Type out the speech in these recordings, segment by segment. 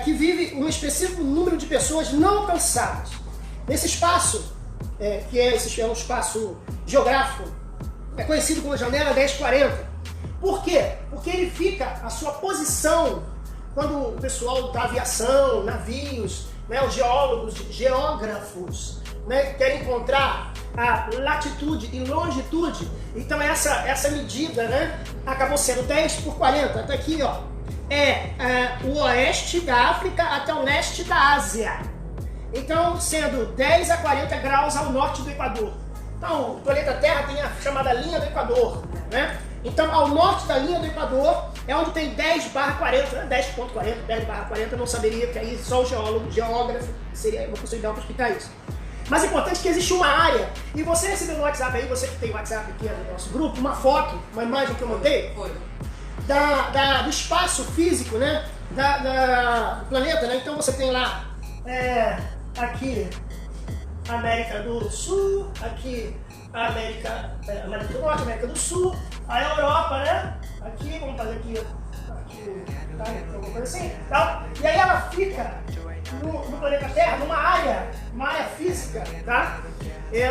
que vive um específico número de pessoas não alcançadas. Nesse espaço, que é um espaço geográfico, é conhecido como janela 1040. Por quê? Porque ele fica, a sua posição, quando o pessoal da aviação, navios, né, os geólogos, geógrafos, né, querem encontrar a latitude e longitude, então essa medida, né, acabou sendo 10 por 40, tá aqui, ó, o oeste da África até o leste da Ásia, então sendo 10 a 40 graus ao norte do Equador. Então o planeta Terra tem a chamada linha do Equador, né? Então ao norte da linha do Equador é onde tem 10/40, 10.40, 10/40, eu não saberia, que aí só o geógrafo seria uma pessoa ideal para explicar isso. Mas é importante que existe uma área, e você recebeu no WhatsApp aí, você que tem WhatsApp aqui no nosso grupo, uma foto, uma imagem que eu mandei, do espaço físico, né, do planeta, né? Então você tem lá, aqui, América do Sul, aqui América do Norte, América do Sul, a Europa, né? Aqui, vamos fazer aqui, tá? Alguma coisa assim, tá? E aí ela fica no planeta Terra, numa área física, tá?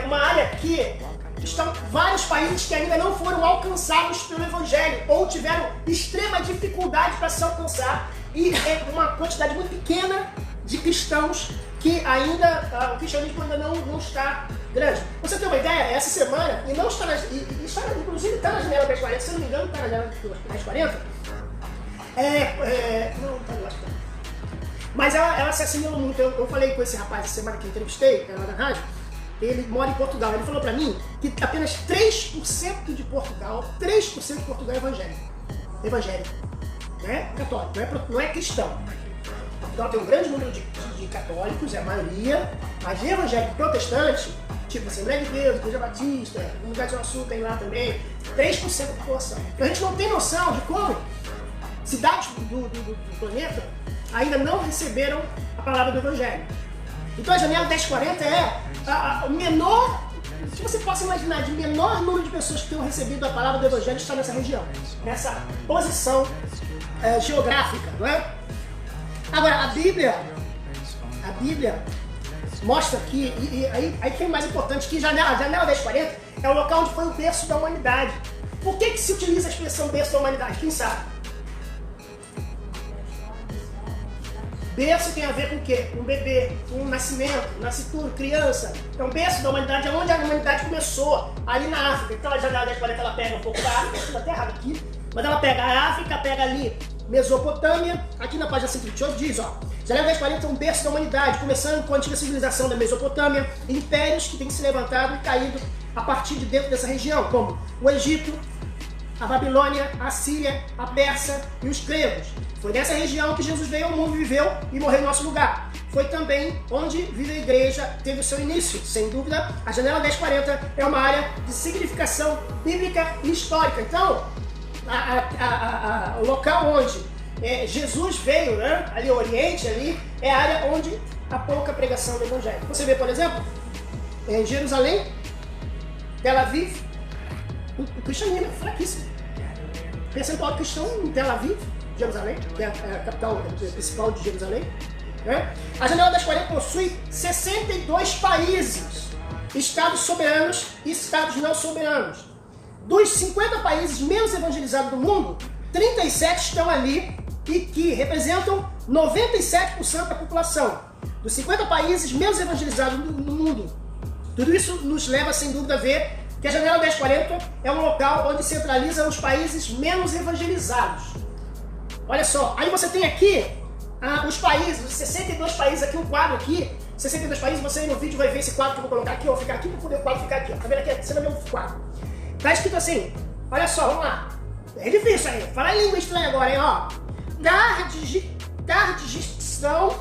Uma área que estão vários países que ainda não foram alcançados pelo Evangelho, ou tiveram extrema dificuldade para se alcançar, e é uma quantidade muito pequena de cristãos que ainda, o cristianismo ainda não está grande. Você tem uma ideia, essa semana, e não está inclusive está na janela 1040, se eu não me engano, está na janela 1040, não, está lá, está. Mas ela se assimilou muito. Eu falei com esse rapaz essa semana que eu entrevistei, lá na rádio, ele mora em Portugal, ele falou pra mim que apenas 3% de Portugal é evangélico, né? Católico, não é cristão. Então tem um grande número de católicos, é a maioria, mas de evangélico protestante, tipo Assembleia de Deus, Igreja Batista, Comunidade do Sul tem lá também, 3% da população. Então a gente não tem noção de como cidades do planeta ainda não receberam a palavra do Evangelho. Então a janela 1040 é o menor, se você possa imaginar, de menor número de pessoas que tenham recebido a palavra do Evangelho está nessa região, nessa posição geográfica, não é? Agora, a Bíblia mostra que, e aí que é mais importante, que a janela 1040 é o local onde foi o berço da humanidade. Por que se utiliza a expressão berço da humanidade? Quem sabe? Berço tem a ver com o quê? Com um bebê, com um nascimento, nascituro, criança. Então, berço da humanidade é onde a humanidade começou, ali na África. Então, a janela 1040 ela pega um pouco da África, está até errado aqui, mas ela pega a África, pega ali Mesopotâmia, aqui na página 128 diz, ó, janela 1040 é um berço da humanidade, começando com a antiga civilização da Mesopotâmia, impérios que têm se levantado e caído a partir de dentro dessa região, como o Egito, a Babilônia, a Síria, a Pérsia e os gregos. Foi nessa região que Jesus veio ao mundo, viveu e morreu em nosso lugar. Foi também onde Vida e Igreja teve o seu início. Sem dúvida, a janela 1040 é uma área de significação bíblica e histórica. Então, o local onde Jesus veio, né, ali o Oriente, ali, é a área onde há pouca pregação do Evangelho. Você vê, por exemplo, em Jerusalém, Tel Aviv, o cristianismo é fraquíssimo. O percentual cristão em Tel Aviv, Jerusalém, que é a capital principal de Jerusalém, né? A janela 1040 possui 62 países, estados soberanos e estados não soberanos. Dos 50 países menos evangelizados do mundo, 37 estão ali e que representam 97% da população. Dos 50 países menos evangelizados no mundo. Tudo isso nos leva, sem dúvida, a ver que a janela 1040 é um local onde centraliza os países menos evangelizados. Olha só, aí você tem aqui os países, os 62 países, aqui um quadro aqui, 62 países, você aí no vídeo vai ver esse quadro que eu vou colocar aqui, eu vou ficar aqui para poder o quadro ficar aqui, ó. Tá vendo aqui? Você vai ver um quadro. Tá escrito assim, olha só, vamos lá. É difícil aí, fala em língua estranha agora, hein, ó. Tadjikistão,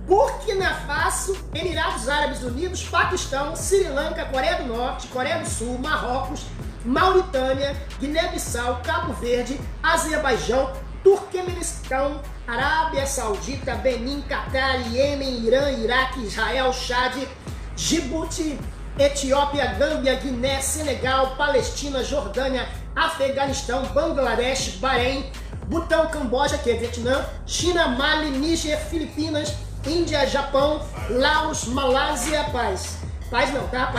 Burkina Faso, Emirados Árabes Unidos, Paquistão, Sri Lanka, Coreia do Norte, Coreia do Sul, Marrocos, Mauritânia, Guiné-Bissau, Cabo Verde, Azerbaijão, Turquemenistão, Arábia Saudita, Benin, Catar, Iêmen, Irã, Iraque, Israel, Chad, Djibouti, Etiópia, Gâmbia, Guiné, Senegal, Palestina, Jordânia, Afeganistão, Bangladesh, Bahrein, Butão, Camboja, que é Vietnã, China, Mali, Níger, Filipinas, Índia, Japão, Laos, Malásia, paz não, tá?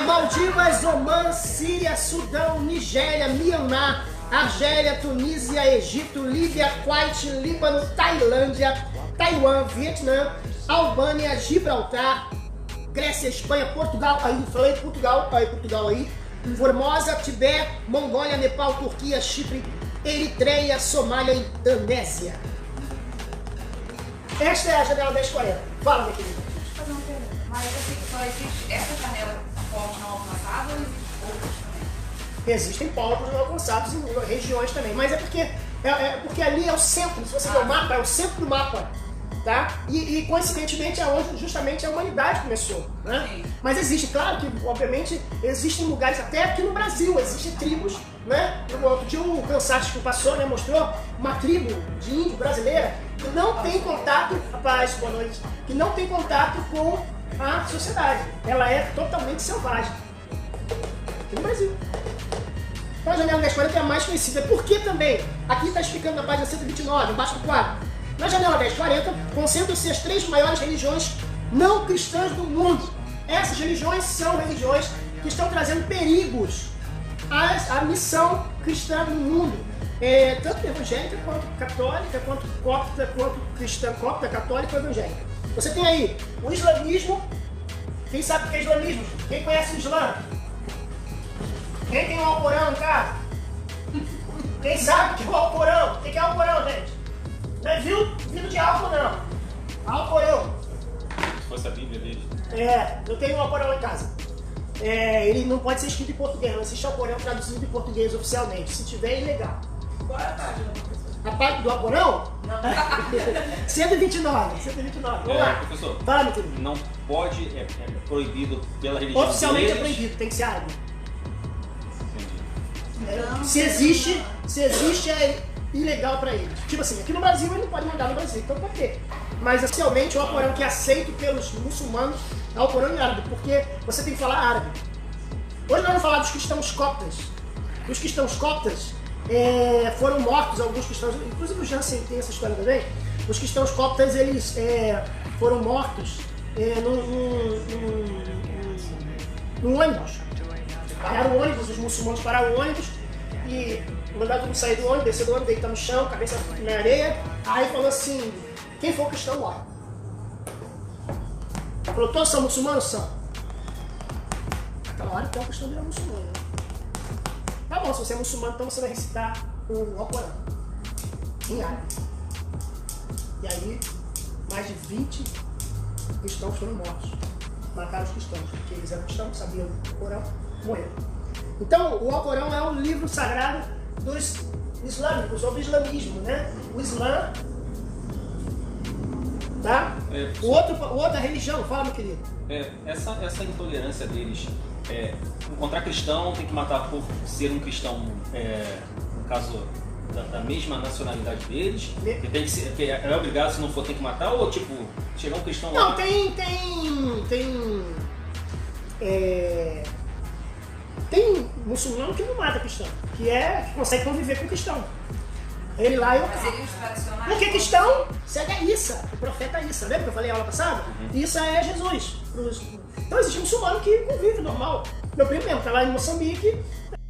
Maldivas, Omã, Síria, Sudão, Nigéria, Mianmar, Argélia, Tunísia, Egito, Líbia, Kuwait, Líbano, Tailândia, Taiwan, Vietnã, Albânia, Gibraltar, Grécia, Espanha, Portugal, aí falei Portugal aí, Formosa, Tibete, Mongólia, Nepal, Turquia, Chipre, Eritreia, Somália e Indonésia. Esta é a janela 1040. Fala, minha querida. Deixa eu fazer uma pergunta. Mas só existe essa janela povos não alcançados ou existem outras também? Existem povos não alcançados em regiões também, mas é porque ali é o centro. Se você ver o mapa, é o centro do mapa. Tá? E coincidentemente é onde justamente a humanidade começou, né? Sim. Mas existe, claro que obviamente existem lugares, até aqui no Brasil, existem tribos, né? Outro dia o Cansaço que passou, né, mostrou uma tribo de índio brasileira que não tem contato, rapaz, boa noite, que não tem contato com a sociedade. Ela é totalmente selvagem. Aqui no Brasil. Então a janela 1040 é a mais conhecida. Por que também? Aqui está explicando na página 129, embaixo do quadro. Na janela 1040, concentram-se as 3 maiores religiões não cristãs do mundo. Essas religiões são religiões que estão trazendo perigos à missão cristã no mundo. Tanto evangélica, quanto católica, quanto copta, quanto cristã, copta, católica ou evangélica. Você tem aí o islamismo. Quem sabe o que é islamismo? Quem conhece o Islã? Quem tem o Alcorão em casa? Quem sabe que é o Alcorão? O que é o Alcorão, gente? Não é vindo de álcool, não. Alcorão. Se fosse a Bíblia dele. Eu tenho um Alcorão em casa. Ele não pode ser escrito em português, não existe Alcorão traduzido em português oficialmente. Se tiver, é ilegal. Qual é a página, professor? A parte do Alcorão? Não. 129. Vamos lá. Professor, Fala, meu querido. não pode, é proibido pela religião Oficialmente deles. é proibido, tem que ser árabe. Entendi. Se existe, é ilegal para eles. Tipo assim, aqui no Brasil ele não pode mandar no Brasil, então por quê? Mas oficialmente o Alcorão que é aceito pelos muçulmanos é o Alcorão em árabe, porque você tem que falar árabe. Hoje nós vamos falar dos cristãos coptas. Os cristãos coptas foram mortos, alguns cristãos, inclusive o Jansen tem essa história também. Os cristãos coptas eles foram mortos num ônibus. Pararam o ônibus, os muçulmanos pararam o ônibus e mandaram todo sair do ônibus, descer do ônibus, deitar no chão, cabeça na areia. Aí falou assim: quem for cristão morre. Falou: todos são muçulmanos? São. Naquela hora então o cristão vira muçulmano. Né? Tá bom, se você é muçulmano, então você vai recitar o Alcorão em árabe. E aí, mais de 20 cristãos foram mortos. Mataram os cristãos, porque eles eram cristãos, sabiam o Corão, morreram. Então, o Alcorão é o livro sagrado dos islâmicos, ou do islamismo, né? O Islã, tá? Outra religião, fala, meu querido. Essa intolerância deles, encontrar cristão tem que matar por ser um cristão, no caso da mesma nacionalidade deles, que tem que ser, que é obrigado, se não for tem que matar, ou tipo, chegar um cristão lá... Não, tem muçulmano que não mata cristão, que consegue conviver com cristão. Ele lá eu. Mas seriam os tradicionais? Porque cristão segue a Issa, o profeta Issa. Lembra que eu falei aula passada? Issa é Jesus. Então existe um muçulmano que convive normal. Meu primo mesmo, tá lá em Moçambique,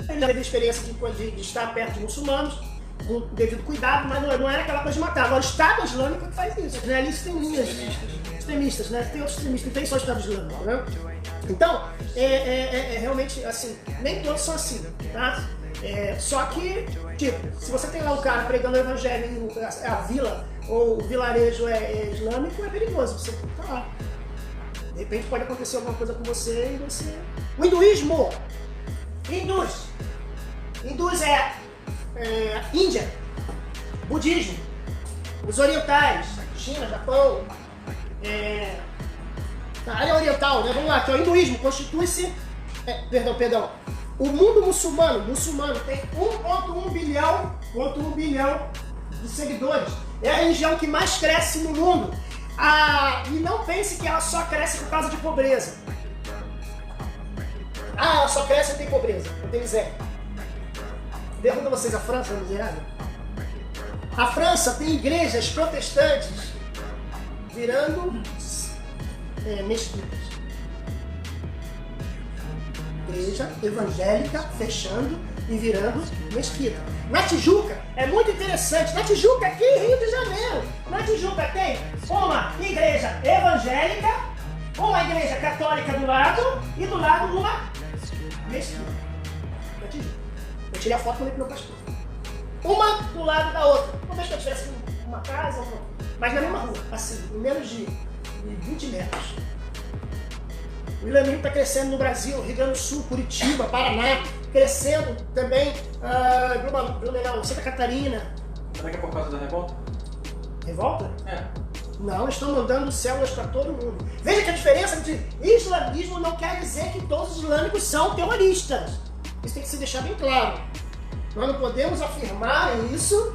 ele já teve a experiência de estar perto de muçulmanos, com devido cuidado, mas não era aquela coisa de matar. Agora o Estado Islâmico que faz isso. Né? Ali tem linhas extremistas, né? Tem outros extremistas, não tem só o Estado Islâmico, né? Então, realmente, assim, nem todos são assim, tá? Só que, tipo, se você tem lá um cara pregando o evangelho e a vila ou o vilarejo é islâmico, é perigoso, você tá lá. De repente pode acontecer alguma coisa com você e você... O hinduísmo! Hindus é Índia, budismo, os orientais, China, Japão, a área oriental, né? Vamos lá, que é o hinduísmo, constitui-se... Perdão. O mundo muçulmano tem 1,1 bilhão de seguidores. É a religião que mais cresce no mundo. E não pense que ela só cresce por causa de pobreza. Ela só cresce e tem pobreza, não tem miséria. Pergunta vocês, a França é miserável? A França tem igrejas protestantes virando mesquitas. Igreja evangélica fechando e virando mesquita. Na Tijuca é muito interessante. Na Tijuca, aqui em Rio de Janeiro, na Tijuca tem uma igreja evangélica, uma igreja católica do lado e do lado uma mesquita. Na Tijuca. Eu tirei a foto com o meu pastor. Uma do lado da outra. Não vejo que eu tivesse uma casa, mas na mesma rua, assim, em menos de 20 metros. O islamismo está crescendo no Brasil, Rio Grande do Sul, Curitiba, Paraná, crescendo também, Blumenau, Santa Catarina. Será que é por causa da revolta? Revolta? É. Não, estão mandando células para todo mundo. Veja que a diferença entre islamismo não quer dizer que todos os islâmicos são terroristas. Isso tem que se deixar bem claro. Nós não podemos afirmar isso.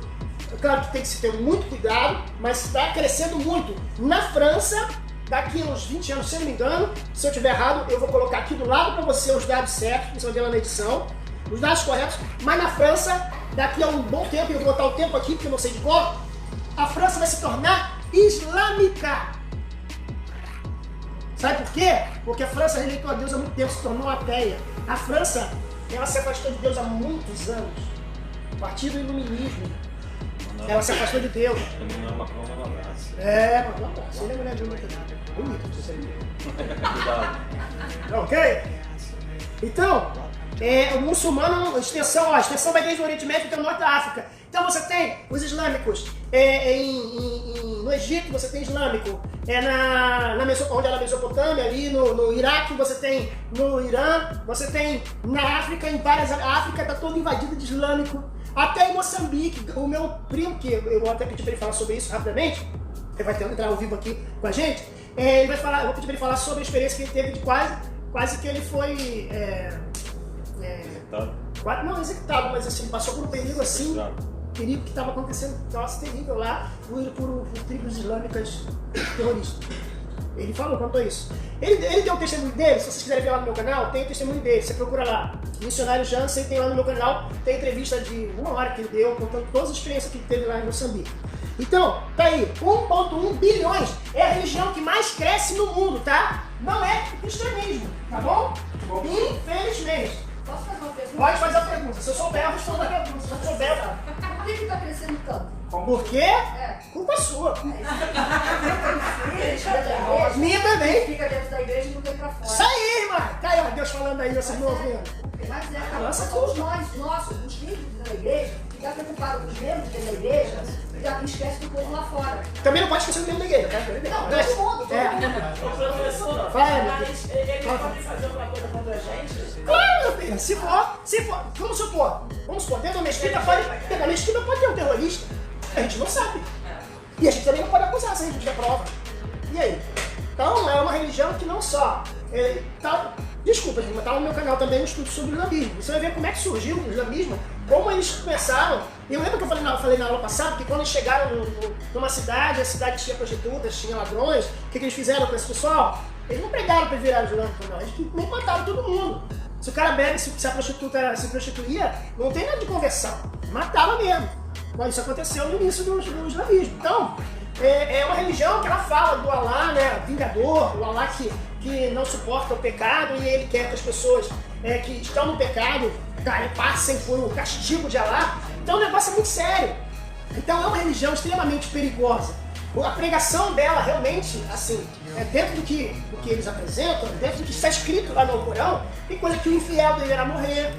É claro que tem que se ter muito cuidado, mas está crescendo muito. Na França, daqui a uns 20 anos, se eu não me engano, se eu estiver errado, eu vou colocar aqui do lado para você os dados certos, que você vai ver lá na edição, os dados corretos, mas na França, daqui a um bom tempo, eu vou botar o tempo aqui porque eu não sei de cor, a França vai se tornar islâmica. Sabe por quê? Porque a França rejeitou a Deus há muito tempo, se tornou ateia. A França, ela se afastou de Deus há muitos anos. A partir do iluminismo, ela se afastou de Deus. Não é uma prova, um abraço. Mas um abraço. Ele é mulher de bonita, você sabe. Cuidado. Ok? Então, o muçulmano, a extensão vai desde o Oriente Médio até o norte da África. Então você tem os islâmicos no Egito, você tem islâmico, onde é na Mesopotâmia, ali no Iraque, você tem no Irã, você tem na África, em várias. A África está toda invadida de islâmico. Até em Moçambique, o meu primo, que eu vou até pedir para ele falar sobre isso rapidamente, ele vai entrar ao vivo aqui com a gente, eu vou pedir para ele falar sobre a experiência que ele teve de quase que ele foi... Executado? Não executado, mas assim, passou por um perigo assim, perigo que estava acontecendo, nossa, terrível lá, por tribos islâmicas terroristas. Ele contou isso. Ele deu o testemunho dele, se vocês quiserem ver lá no meu canal, tem o testemunho dele, você procura lá. Missionário Jansen, tem lá no meu canal, tem entrevista de 1 hora que ele deu, contando todas as experiências que ele teve lá em Moçambique. Então, tá aí, 1,1 bilhões é a religião que mais cresce no mundo, tá? Não é cristianismo, tá bom? Infelizmente. Posso fazer uma pergunta? Pode fazer a pergunta, se eu souber, eu respondo a pergunta, se eu não souber, tá? Por que está crescendo tanto? Por quê? Culpa sua. Minha também. Fica dentro da igreja e não vem pra fora. Isso aí, irmã. Tá aí, ó, Deus falando aí, vocês não ouvindo. Mas somos nós, os líderes da igreja, que está preocupado com os membros da igreja, já esquece do povo lá fora. Também não pode esquecer do membro da igreja, tá? Não, todo mundo. Professor, fala, mas ele pode fazer alguma coisa contra a gente? Claro, meu filho. Se for, vamos supor, dentro da mesquita pode ter um terrorista. A gente não sabe. E a gente também não pode acusar se a gente tiver prova. E aí? Então, é uma religião que não só... Desculpa, gente, mas tá no meu canal também um estudo sobre o islamismo. Você vai ver como é que surgiu o islamismo, como eles começaram. Eu lembro que eu falei na aula passada que quando eles chegaram numa cidade, a cidade tinha prostitutas, tinha ladrões, o que eles fizeram com esse pessoal? Eles não pregaram para virar islâmico, não. Eles nem mataram todo mundo. Se o cara bebe, se a prostituta se prostituía, não tem nada de conversão. Matava mesmo. Mas isso aconteceu no início do islamismo. Então, é uma religião que ela fala do Alá, né, vingador, o Alá que não suporta o pecado e ele quer que as pessoas que estão no pecado passem por um castigo de Alá. Então o negócio é muito sério. Então é uma religião extremamente perigosa. A pregação dela realmente, assim, dentro do que eles apresentam, dentro do que está escrito lá no Corão, tem coisa que o infiel deverá morrer.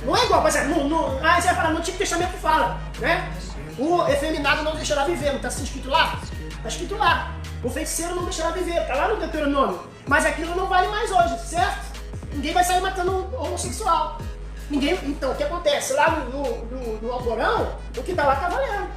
Não é igual, por exemplo, você vai falar, no Antigo Testamento fala, né? O efeminado não deixará viver, não está escrito lá? Está escrito lá. O feiticeiro não deixará viver, está lá no Deuteronômio. Mas aquilo não vale mais hoje, certo? Ninguém vai sair matando um homossexual. Então, o que acontece? Lá no Alcorão, o que está lá está valendo.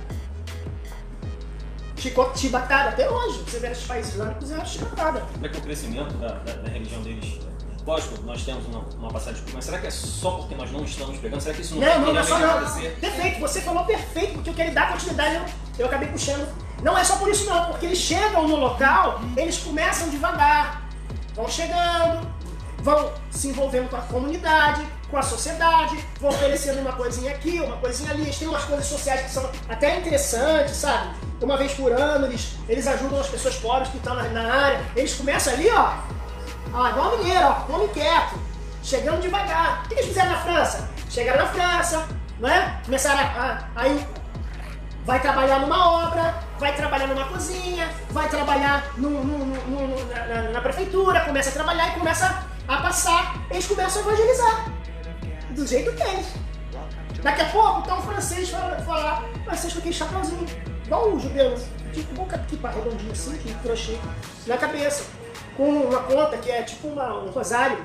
Chibatada até hoje. Você vê nos países islâmicos, é chibatada. Como é que é o crescimento da religião deles? Lógico, nós temos uma passagem, mas será que é só porque nós não estamos pegando? Será que isso não vai realmente acontecer? Perfeito, você falou perfeito, porque eu quero dar continuidade, eu acabei puxando. Não é só por isso não, porque eles chegam no local, eles começam devagar, vão chegando, vão se envolvendo com a comunidade, com a sociedade, vão oferecendo uma coisinha aqui, uma coisinha ali. Eles têm umas coisas sociais que são até interessantes, sabe? Uma vez por ano eles ajudam as pessoas pobres que estão na área. Eles começam ali, ó, igual mineiro, ó, come quieto, chegando devagar. O que eles fizeram na França? Chegaram na França, não é? Começaram aí vai trabalhar numa obra, vai trabalhar numa cozinha, vai trabalhar na prefeitura, começa a trabalhar e começa a passar, eles começam a evangelizar, do jeito deles. Daqui a pouco, então o francês falar francês com aquele chapéuzinho, igual o judeu, tipo boca aqui redondinho assim, que crochê na cabeça, com uma conta que é tipo um rosário,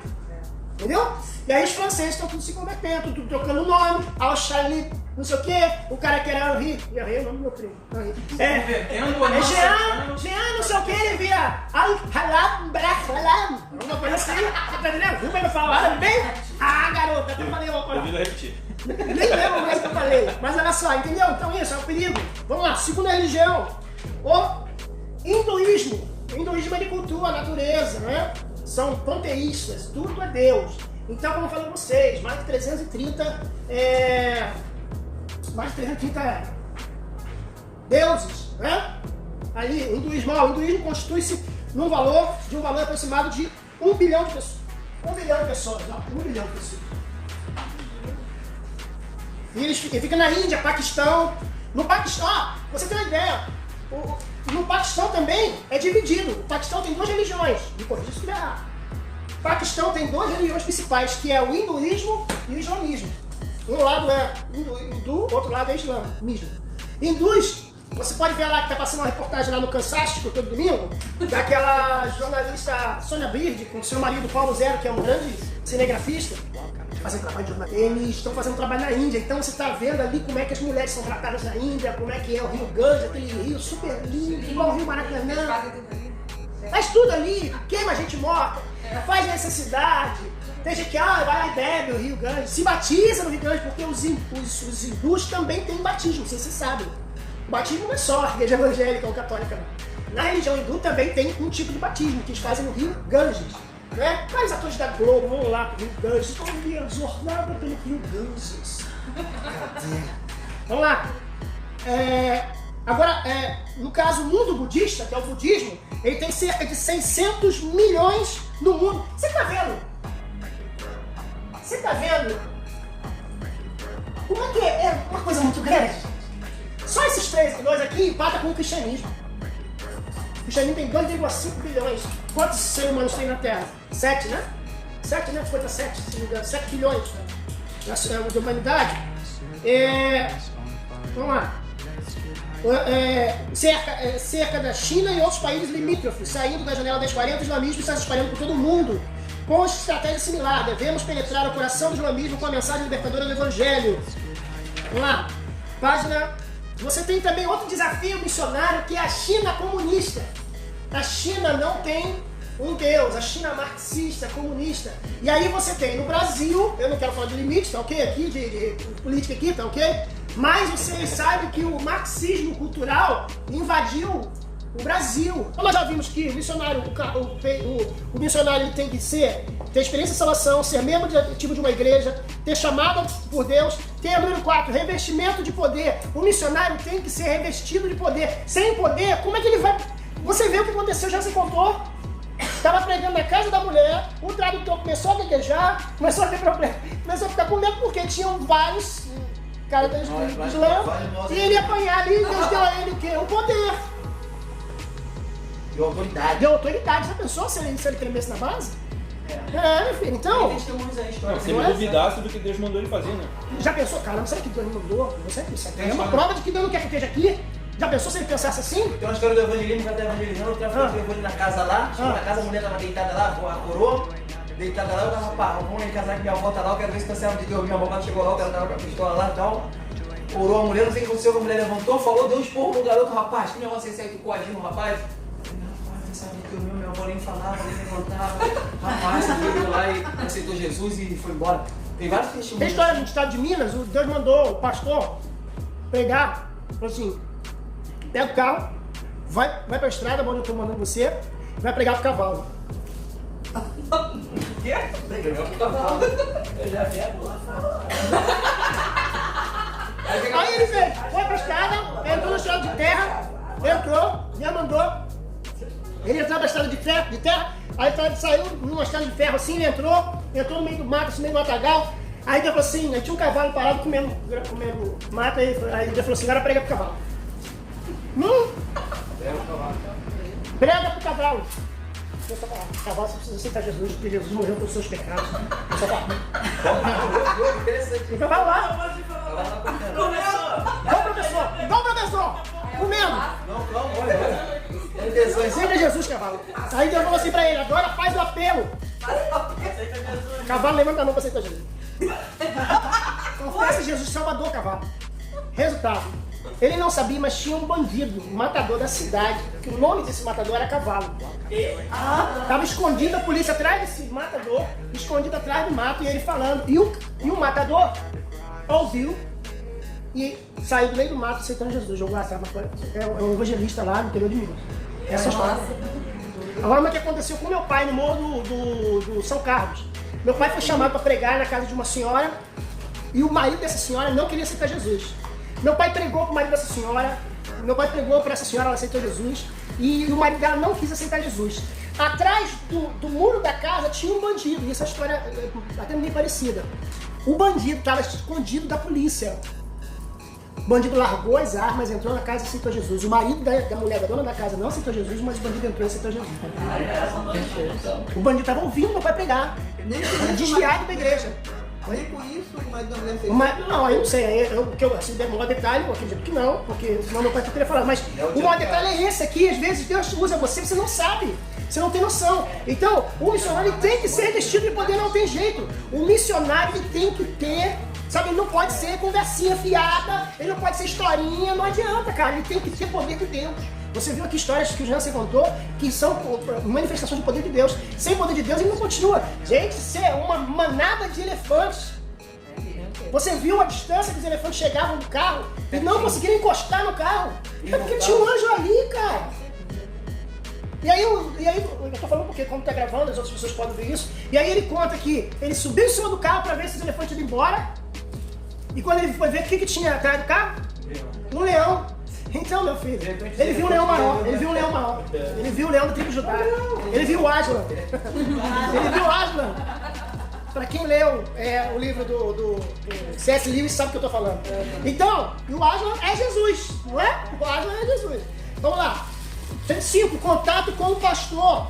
entendeu? E aí os franceses estão tudo se convertendo, tudo trocando o nome, ao Charlie, não sei o que, o cara que era Henri, Henri é o nome do meu primo, Jean, não sei o que, ele vira Al-Halam, Brach-Halam, uma coisa assim, você tá entendendo? Viu como eu falo árabe bem? Garota, eu falei uma coisa. Eu vim repetir. Nem lembro mais o que eu falei, mas olha só, entendeu? Então isso é um perigo. Vamos lá, segunda religião, o hinduísmo. O hinduísmo é de cultura, natureza, né? São panteístas, tudo é Deus. Então, como eu falei pra vocês, mais de 330 deuses, né? Ali, o hinduísmo constitui-se num valor aproximado de 1 bilhão de pessoas. 1 bilhão de pessoas, não, 1 bilhão de pessoas. E eles ficam na Índia, Paquistão. No Paquistão, você tem uma ideia, no Paquistão também é dividido. O Paquistão tem 2 religiões, me corrija se estiver errado. O Paquistão tem 2 religiões principais, que é o hinduísmo e o islamismo. Um lado é hindu, outro lado é islamismo. Hindus, você pode ver lá que está passando uma reportagem lá no Cansástico todo domingo, daquela jornalista Sônia Bird, com seu marido Paulo Zero, que é um grande cinegrafista, fazendo trabalho de jornalista. Eles estão fazendo trabalho na Índia, então você está vendo ali como é que as mulheres são tratadas na Índia, como é que é o Rio Ganges, aquele rio super lindo, igual o Rio Maracanã. Faz tudo ali, queima a gente morta, faz necessidade. Tem gente que vai lá e bebe o Rio Ganges, se batiza no Rio Ganges, porque os hindus também têm batismo, não sei se vocês sabem. O batismo não é só a igreja evangélica ou católica, não. Na religião hindu também tem um tipo de batismo que eles fazem no Rio Ganges. Né? Vários atores da Globo vão lá pro Rio Ganges, estão ali a jornada pelo Rio Ganges. Vamos lá. Agora, no caso, o mundo budista, que é o budismo, ele tem cerca de 600 milhões no mundo. Você tá vendo? Você tá vendo? Como é que é uma coisa muito grande? Só esses 2 aqui empatam com o cristianismo. O cristianismo tem 2,5 bilhões. Quantos seres humanos tem na Terra? 7, né? 7, né? Foi 7, se não me engano. 7 bilhões da humanidade. Vamos lá. Cerca da China e outros países limítrofes, saindo da janela das 40, o islamismo está se espalhando por todo o mundo. Com estratégia similar, devemos penetrar o coração do islamismo com a mensagem libertadora do Evangelho. Vamos lá. Página. Você tem também outro desafio missionário, que é a China comunista. A China não tem um Deus, a China marxista, comunista. E aí você tem no Brasil, eu não quero falar de limite, tá ok? Aqui, de política aqui, tá ok? Mas vocês sabem que o marxismo cultural invadiu o Brasil. Então nós já vimos que o missionário, o missionário tem que ter experiência de salvação, ser membro ativo de uma igreja, ter chamado por Deus, ter número 4, revestimento de poder. O missionário tem que ser revestido de poder. Sem poder, como é que ele vai... Você vê o que aconteceu, já se contou? Estava pregando na casa da mulher, o tradutor começou a gaguejar, começou a ter problema, começou a ficar com medo porque tinham vários caras do Islã e ele ia apanhar ali e Deus deu a ele o quê? O poder. Deu autoridade. Deu autoridade. Já pensou se ele tremesse na base? Meu filho, então... Tem testemunhos aí, história. Se ele duvidasse do que Deus mandou ele fazer, né? Já pensou? Caramba, será que Deus me mandou? Não sei o que isso é uma prova de que Deus não quer que eu esteja aqui. Já pensou se ele pensasse assim? Tem uma história do evangelismo, o cara tá evangelizando, o cara foi levou ele na casa lá, chegou na casa, a mulher tava deitada lá, a coroa, deitada lá, eu tava, rapaz, vamos lá em casar com minha avó tá lá, eu quero ver se cancela de Deus. Minha avó chegou lá, o cara tava com a pistola lá e tal. Orou a mulher, não sei o que aconteceu, a mulher levantou, falou, deu um esporro no garoto, rapaz, que negócio é esse aí, tu coagindo, rapaz? Sabe que minha avó nem falava, nem levantava. Rapaz, ele veio lá e aceitou Jesus e foi embora. Tem vários testemunhos. Tem história no estado de Minas, Deus mandou o pastor pregar, falou assim, pega o carro, vai pra estrada, onde eu tô mandando você, vai pregar pro cavalo. Eu já vi a boa falar. Aí ele veio, foi pra estrada, entrou no estrada de terra, entrou, já mandou. Ele entrou na estrada de terra, aí ele saiu numa estrada de ferro assim, ele entrou no meio do mato, assim, no meio do matagal. Aí ele falou assim, aí tinha um cavalo parado comendo mato, aí ele falou assim, agora prega pro cavalo. Prega pro cavalo. Cavalo, você precisa aceitar Jesus, porque Jesus morreu pelos seus pecados. O cavalo lá. Igual professor, comendo. Aceita Jesus, cavalo. Aí Deus falou assim pra ele, agora faz o apelo. O cavalo levanta a mão pra aceitar Jesus. Confessa Jesus Salvador, cavalo. Resultado, ele não sabia, mas tinha um bandido, um matador da cidade, que o nome desse matador era Cavalo. Estava escondido, a polícia atrás desse matador, escondido atrás do mato, e ele falando. E o matador ouviu e saiu do meio do mato aceitando Jesus. Jogou a arma, é um evangelista lá no interior de Minas. Essa é a história. Agora, o que aconteceu com meu pai no morro do São Carlos? Meu pai foi chamado para pregar na casa de uma senhora e o marido dessa senhora não queria aceitar Jesus. Meu pai pregou para o marido dessa senhora, ela aceitou Jesus e o marido dela não quis aceitar Jesus. Atrás do muro da casa tinha um bandido, e essa história é até meio parecida. O bandido estava escondido da polícia. O bandido largou as armas, entrou na casa e aceitou Jesus. O marido da mulher, da dona da casa, não aceitou Jesus, mas o bandido entrou e aceitou Jesus. O bandido estava ouvindo meu pai pregar, desviado da igreja. Nem com isso, mas não deve ser. Não, eu não sei, se der maior detalhe, eu acredito que não, porque senão meu pai teria falado. Mas o maior detalhe é esse aqui, às vezes Deus usa você não sabe. Você não tem noção. Então, o missionário tem que ser vestido de poder, não tem jeito. O missionário ele tem que ter, sabe, ele não pode ser conversinha fiada, ele não pode ser historinha, não adianta, cara. Ele tem que ter poder de Deus. Você viu aqui histórias que o Jansen contou, que são manifestações do poder de Deus. Sem poder de Deus, ele não continua. Gente, isso é uma manada de elefantes. Você viu a distância que os elefantes chegavam do carro e não conseguiram encostar no carro? É porque tinha um anjo ali, cara. E aí eu tô falando porque, como tá gravando, as outras pessoas podem ver isso. E aí ele conta que ele subiu em cima do carro para ver se os elefantes iam embora. E quando ele foi ver o que tinha atrás do carro, um leão. Então, meu filho, ele viu um leão maior, ele viu o leão da tribo de Judá, ele viu o Aslan, Para quem leu o livro do C.S. Lewis sabe o que eu tô falando. Então, o Aslan é Jesus, não é? O Aslan é Jesus. Vamos lá. 5, contato com o pastor.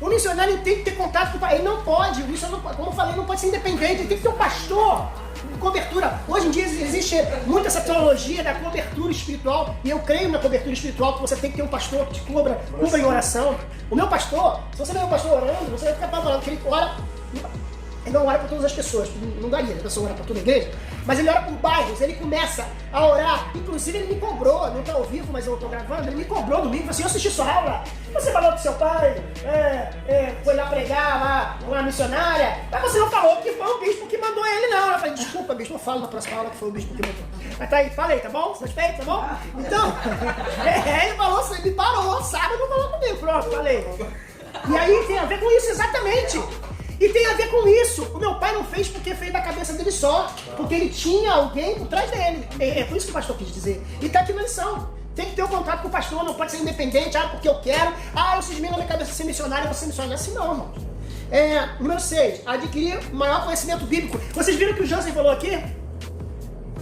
O missionário tem que ter contato com o pastor, ele não pode, o missionário, como eu falei, não pode ser independente, ele tem que ter um pastor. Cobertura. Hoje em dia existe muito essa teologia da cobertura espiritual, e eu creio na cobertura espiritual, que você tem que ter um pastor que te cubra em oração. O meu pastor, se você ver o pastor orando, você vai ficar falando que ele ora. Ele não ora para todas as pessoas, não daria, a pessoa ora para toda a igreja, mas ele ora por bairros, ele começa a orar. Inclusive ele me cobrou, não está ao vivo, mas eu estou gravando, ele me cobrou domingo, falou assim, eu assisti sua aula, você falou que seu pai foi lá pregar lá, uma missionária, mas você não falou que foi o bispo que mandou ele não. Eu falei, desculpa bispo, eu falo na próxima aula que foi o bispo que mandou. Mas tá aí, falei, tá bom? Satisfeito, tá bom? Então, ele falou assim, me parou, sábado não falou comigo, pronto, falei. E aí tem a ver com isso, exatamente. E tem a ver com isso. O meu pai não fez porque fez da cabeça dele só. Porque ele tinha alguém por trás dele. É por isso que o pastor quis dizer. E tá aqui na lição. Tem que ter um contato com o pastor, não pode ser independente. Porque eu quero. Eu cismei na minha cabeça ser missionário, eu vou ser missionário. Assim não, irmão. Número 6. Adquirir maior conhecimento bíblico. Vocês viram que o Jansen falou aqui?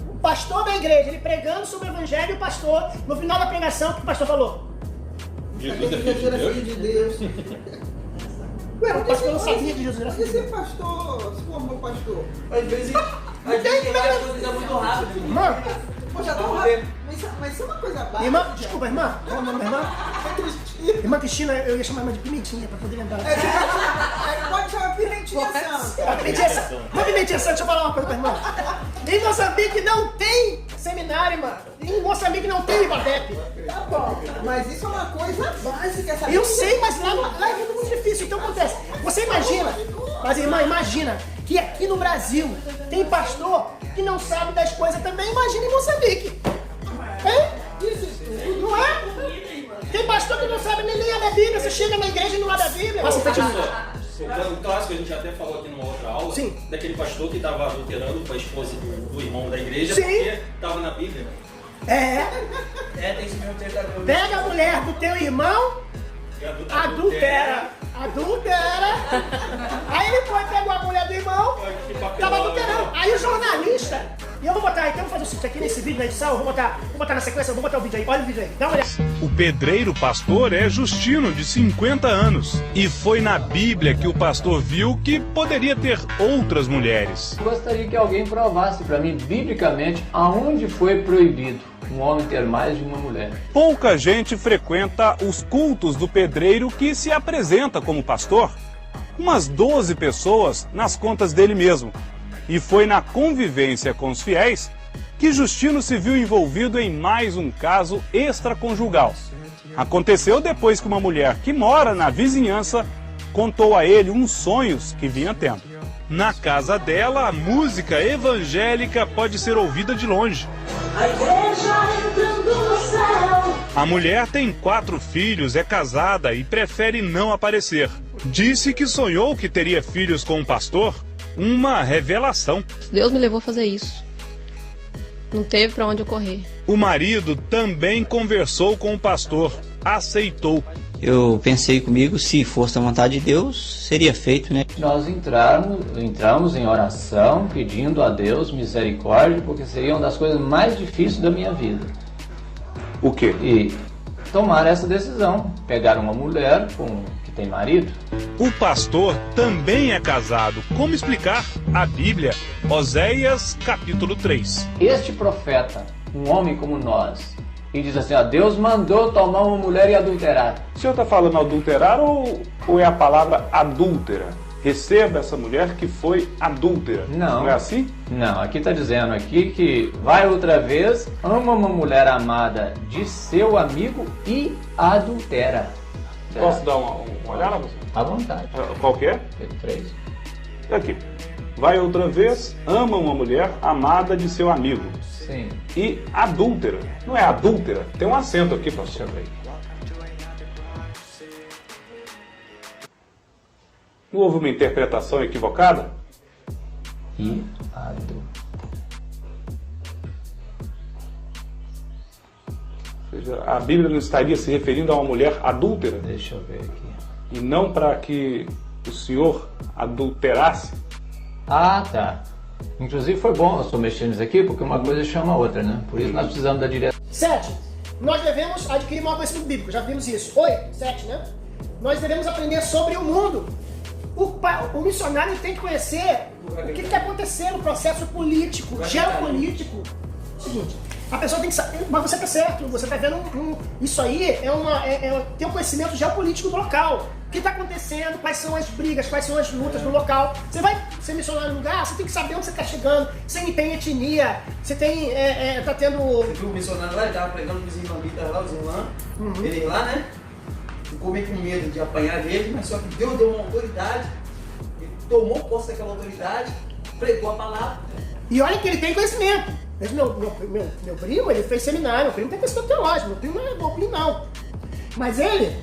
O pastor da igreja, ele pregando sobre o evangelho, e o pastor, no final da pregação, o que o pastor falou? Jesus é filho de Deus. Ué, o pastor não sabia que Jesus era Por que filho de ser pastor, se formou pastor? Às vezes tem várias coisas muito rápido. Irmã, Pô, já tá rápido. Mas isso é uma coisa básica. irmã, desculpa, irmã. Qual é o nome da irmã? Irmã Cristina, eu ia chamar ela de Pimentinha pra poder lembrar. Pode chamar Pimentinha Santa. Pimentinha Santa. Mas Pimentinha Santa, deixa eu falar uma coisa pra irmã. Em Moçambique não tem seminário, irmã. Em Moçambique não tem IBADEP. Tá bom, mas isso é uma coisa básica. Sabe? Eu sei, mas lá é muito difícil. Então acontece. Você imagina, mas irmã, imagina que aqui no Brasil tem pastor que não sabe das coisas também. Imagina em Moçambique. Não é? Tem pastor que não sabe nem ler a Bíblia. Você chega na igreja e não lê a Bíblia. Passa pra O clássico a gente até falou aqui numa outra aula, Sim. daquele pastor que estava adulterando com a esposa do irmão da igreja, Sim. porque estava na Bíblia. Tem esse mesmo texto da Bíblia. Pega a mulher do teu irmão, adultera. Aí ele foi, pegou a mulher do irmão, tava adulterando. Aí o jornalista, e eu vou botar, então vou fazer o seguinte, aqui nesse vídeo na edição, eu vou botar na sequência, eu vou botar o vídeo aí, olha o vídeo aí, dá uma olhada. O pedreiro pastor é Justino, de 50 anos. E foi na Bíblia que o pastor viu que poderia ter outras mulheres. Gostaria que alguém provasse para mim, biblicamente, aonde foi proibido um homem ter mais de uma mulher. Pouca gente frequenta os cultos do pedreiro que se apresenta como pastor. Umas 12 pessoas nas contas dele mesmo. E foi na convivência com os fiéis que Justino se viu envolvido em mais um caso extraconjugal. Aconteceu depois que uma mulher que mora na vizinhança contou a ele uns sonhos que vinha tendo. Na casa dela, a música evangélica pode ser ouvida de longe. A igreja entrando no céu. A mulher tem 4 filhos, é casada e prefere não aparecer. Disse que sonhou que teria filhos com um pastor. Uma revelação. Deus me levou a fazer isso. Não teve para onde eu correr. O marido também conversou com o pastor. Aceitou. Eu pensei comigo, se fosse a vontade de Deus, seria feito, né? Nós entramos em oração, pedindo a Deus misericórdia, porque seria uma das coisas mais difíceis da minha vida. O quê? E tomar essa decisão, pegar uma mulher que tem marido. O pastor também é casado. Como explicar? A Bíblia, Oséias, capítulo 3. Este profeta, um homem como nós, e diz assim, ó, Deus mandou tomar uma mulher e adulterar. O senhor está falando adulterar ou é a palavra adúltera? Receba essa mulher que foi adúltera. Não. Não é assim? Não, aqui está dizendo aqui que vai outra vez, ama uma mulher amada de seu amigo e adultera. Posso dar uma olhada? À vontade. Qual que é? 3. Aqui. Vai outra vez, ama uma mulher amada de seu amigo. Sim. E adúltera. Não é adúltera? Tem um acento aqui, pastor. Não houve uma interpretação equivocada? E adultera. Ou seja, a Bíblia não estaria se referindo a uma mulher adúltera? Deixa eu ver aqui. E não para que o senhor adulterasse? Ah, tá. Inclusive foi bom eu estou mexendo nisso aqui, porque uma coisa chama a outra, né? Por isso nós precisamos da direção. 7. Nós devemos adquirir maior conhecimento bíblico, já vimos isso. 7, né? Nós devemos aprender sobre o mundo. O missionário tem que conhecer o que está acontecendo, o processo político, geopolítico. Seguinte, a pessoa tem que saber, mas você está certo, você está vendo isso aí tem um conhecimento geopolítico do local. O que está acontecendo, quais são as brigas, quais são as lutas no local. Você vai ser missionário no lugar, você tem que saber onde você está chegando, você tem etnia, você tem, tá tendo... Você viu o missionário lá, ele estava pregando com os irmãos lá, os irmãos, ele lá, né? Ficou meio com medo de apanhar dele, mas só que Deus deu uma autoridade, ele tomou posse daquela autoridade, pregou a palavra. E olha que ele tem conhecimento. Meu primo, ele fez seminário, meu primo tem conhecimento teológico, meu primo não é não. Mas ele,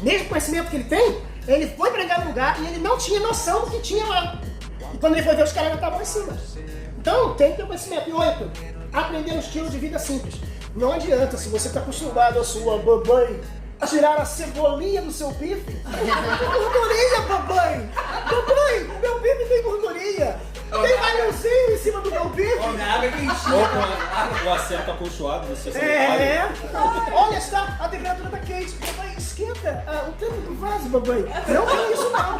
mesmo conhecimento que ele tem, ele foi pregar no lugar e ele não tinha noção do que tinha lá. E quando ele foi ver, os caras já estavam em cima. Então, tem que ter conhecimento. E 8, aprender um estilo de vida simples. Não adianta, se você está acostumado a sua babãe a tirar a cebolinha do seu bife. Gordurinha, babãe! Babãe, meu bife tem gordurinha! Tem malhãozinho em cima do meu bife! A água é quentinha. O assento acolchoado do seu Olha só, a temperatura tá quente. Babãe, esquenta o tampo do vaso, babãe. Não é isso, não.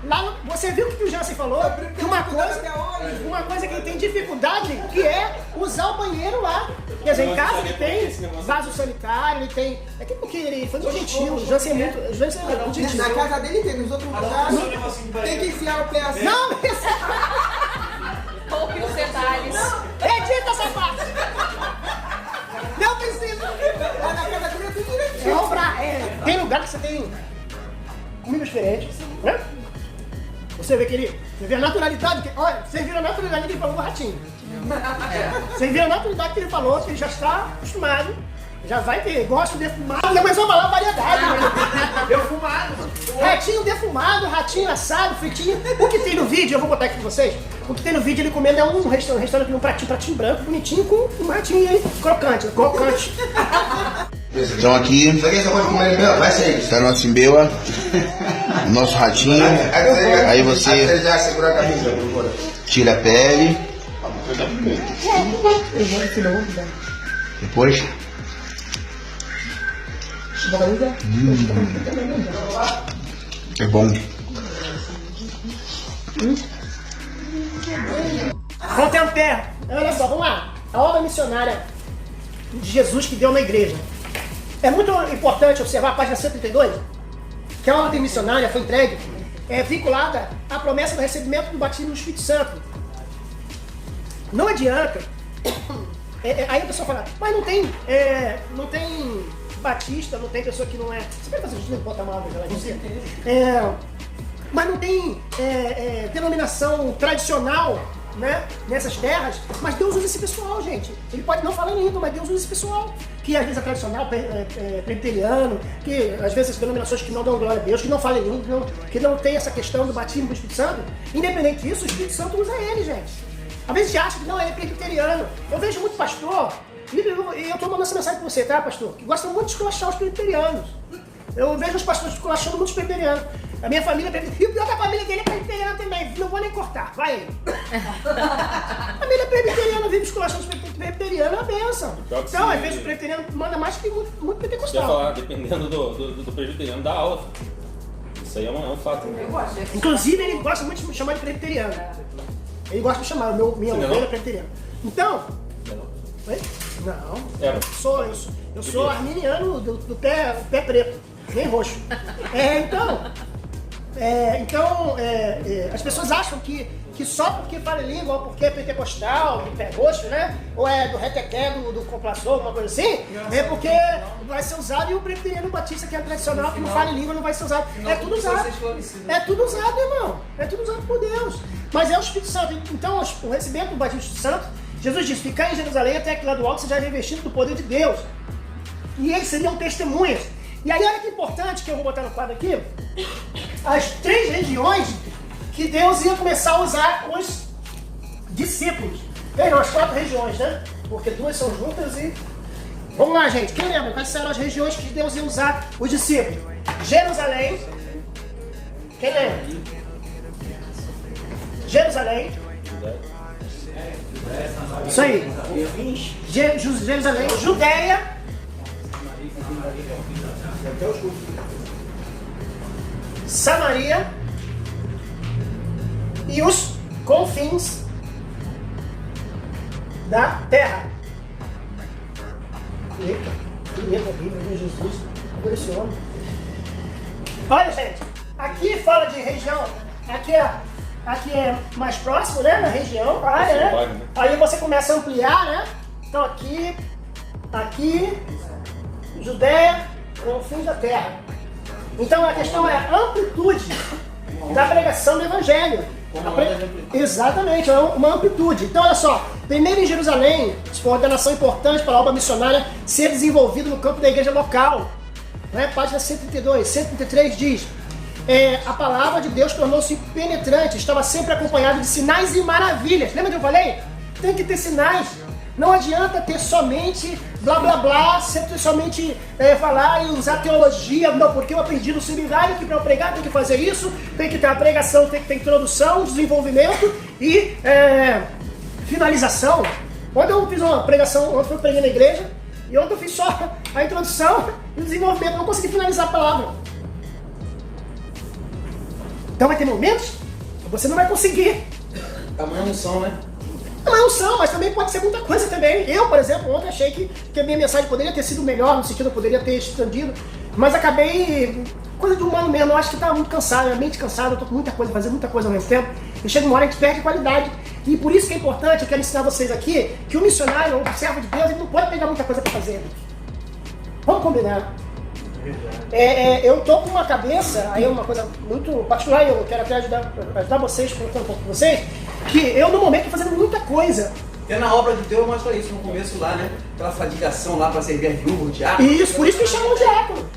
Lá, você viu o que o Jansen falou? Que uma coisa que ele tem dificuldade, que é usar o banheiro lá. Quer dizer, em casa ele tem vaso sanitário, ele tem... É que ele foi muito gentil, o Jansen é muito gentil. Na casa dele tem, nos outros lugares tem que enfiar o pé assim. Não, Poupe os detalhes. edita essa parte. Não precisa. Mas na casa dele é tudo direitinho. Tem lugar que você tem comida diferente, né? Você vê que ele... Você vê a naturalidade que... Olha, você viu a naturalidade que ele falou do ratinho. Você viu a naturalidade que ele falou, que ele já está acostumado. Já vai ter, gosto de defumado. Começou a falar variedade. Defumado. Ratinho defumado, ratinho assado, fritinho. O que tem no vídeo, eu vou botar aqui pra vocês. O que tem no vídeo ele comendo é um restaurante num pratinho branco, bonitinho, com um ratinho aí, crocante. Então aqui, está nosso imbeua, nosso ratinho. Aí você tira a pele. Depois. É bom. Vamos ter um pé. Olha só, vamos lá. A obra missionária de Jesus que deu na igreja. É muito importante observar a página 132, que a ordem missionária foi entregue, vinculada à promessa do recebimento do batismo do Espírito Santo. Não adianta. Aí a pessoa fala, mas não tem batista, não tem pessoa que não é. Você vai fazer isso, não botar mal ela dizia. Mas não tem denominação tradicional, né, nessas terras, mas Deus usa esse pessoal, gente. Ele pode não falar língua, mas Deus usa esse pessoal, que às vezes é tradicional, presbiteriano, que às vezes as denominações que não dão glória a Deus, que não falam língua, que não tem essa questão do batismo do Espírito Santo. Independente disso, o Espírito Santo usa ele, gente. Às vezes acha que não, ele é presbiteriano. Eu vejo muito pastor, e eu estou mandando essa mensagem para você, tá, pastor? Que gosta muito de esculachar os presbiterianos. Eu vejo os pastores esculachando muito os presbiterianos. A minha família é presbiteriana. E o pior da família dele é presbiteriana também. Não vou nem cortar, vai aí. A família presbiteriana vive esculachando os presbiterianos, é uma bênção. Então, às vezes o presbiteriano manda mais que muito pentecostal. Eu ia falar, dependendo do presbiteriano, dá aula. Isso aí é um fato. Inclusive, ele gosta muito de me chamar de presbiteriano. Ele gosta de me chamar, minha ovelha é presbiteriana. Então... Oi? Não. Eu sou arminiano do pé preto, nem roxo. As pessoas acham que só porque fala língua, ou porque é pentecostal, do pé roxo, né? Ou é do reteté, do complaçor, alguma coisa assim, é porque vai ser usado, e o presbiteriano batista, que é tradicional, que não fala língua, não vai ser usado. É tudo usado. É tudo usado, irmão. É tudo usado por Deus. Mas é o Espírito Santo. Então, o recebimento do batismo do Espírito Santo, Jesus disse, ficar em Jerusalém até que lá do alto seja revestido do poder de Deus. E eles seriam testemunhas. E aí olha que importante, que eu vou botar no quadro aqui, as 3 regiões que Deus ia começar a usar os discípulos. As 4 regiões, né? Porque 2 são juntas e... Vamos lá, gente. Quem lembra? Quais eram as regiões que Deus ia usar os discípulos? Jerusalém. Quem lembra? Jerusalém. Isso aí. Jerusalém, Judéia, Samaria e os confins da terra. Eita, que letra horrível, meu Jesus. Por esse homem. Olha, gente, aqui fala de região, aqui é mais próximo, né, na região, área, né? Aí você começa a ampliar, né? Então aqui, Judéia, confins da terra. Então a questão é a amplitude da pregação do Evangelho. Exatamente, é uma amplitude. Então olha só, primeiro em Jerusalém, isso foi uma ordenação importante para a obra missionária ser desenvolvida no campo da igreja local. Né? Página 132, 133 diz... a palavra de Deus tornou-se penetrante, estava sempre acompanhada de sinais e maravilhas. Lembra que eu falei? Tem que ter sinais. Não adianta ter somente blá blá blá, somente falar e usar teologia. Não, porque eu aprendi no seminário que para eu pregar tem que fazer isso, tem que ter a pregação, tem que ter introdução, desenvolvimento e finalização. Ontem eu fiz uma pregação, ontem eu preguei na igreja, e ontem eu fiz só a introdução e o desenvolvimento, não consegui finalizar a palavra. Então vai ter momentos que você não vai conseguir. Tamanho unção, né? Não é unção, mas também pode ser muita coisa também. Eu, por exemplo, ontem achei que a minha mensagem poderia ter sido melhor, no sentido eu poderia ter estendido, mas acabei... Coisa de humano mesmo, eu acho que estava muito cansado, minha mente cansada, eu estou com muita coisa, fazendo muita coisa ao mesmo tempo. E chega uma hora que a gente perde qualidade. E por isso que é importante, eu quero ensinar vocês aqui, que o missionário, o servo de Deus, ele não pode pegar muita coisa para fazer. Vamos combinar. Eu tô com uma cabeça, aí é uma coisa muito particular, eu quero até ajudar vocês, contando um pouco com vocês, que eu no momento tô fazendo muita coisa. Até na obra de Deus mostra isso no começo lá, né? Aquela fadigação lá para servir a viúva, o diácono. Isso, por isso que chamam de diácono.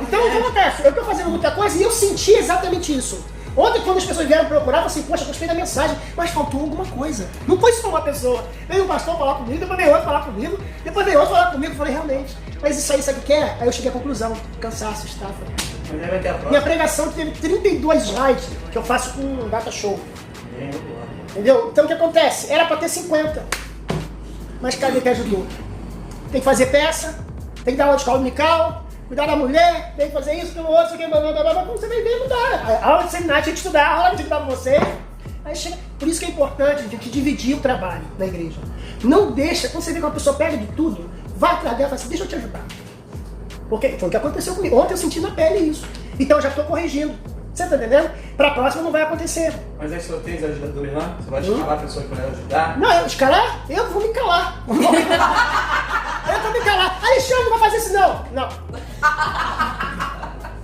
Então o que acontece? Eu estou fazendo muita coisa e eu senti exatamente isso. Ontem, quando as pessoas vieram procurar, eu falei assim, poxa, gostei da mensagem, mas faltou alguma coisa. Não foi só uma pessoa. Veio um pastor falar comigo, depois veio outro falar comigo, depois veio outro falar comigo. Eu falei, realmente, mas isso aí, sabe o que é? Aí eu cheguei à conclusão, cansaço, estafa. Minha pregação teve 32 slides que eu faço com um data show. Entendeu? Então o que acontece? Era para ter 50. Mas cadê que ajudou? Tem que fazer peça, tem que dar aula de escola dominical, cuidar da mulher, tem que fazer isso, aquilo outro, você vai ver, não dá. A aula de seminário tinha que estudar, a aula de estudar com você. Aí chega. Por isso que é importante a gente dividir o trabalho na igreja. Não deixa, quando você vê que uma pessoa pega de tudo, vai atrás dela e fala assim, deixa eu te ajudar. Porque foi o que aconteceu comigo. Ontem eu senti na pele isso. Então eu já estou corrigindo. Você tá entendendo? Para a próxima não vai acontecer. Mas aí o senhor tem os ajudadores lá? Você vai escalar a pessoa que vai ajudar? Não, escalar? Eu vou me calar. Eu vou me calar. Alexandre não vai fazer isso não. Não.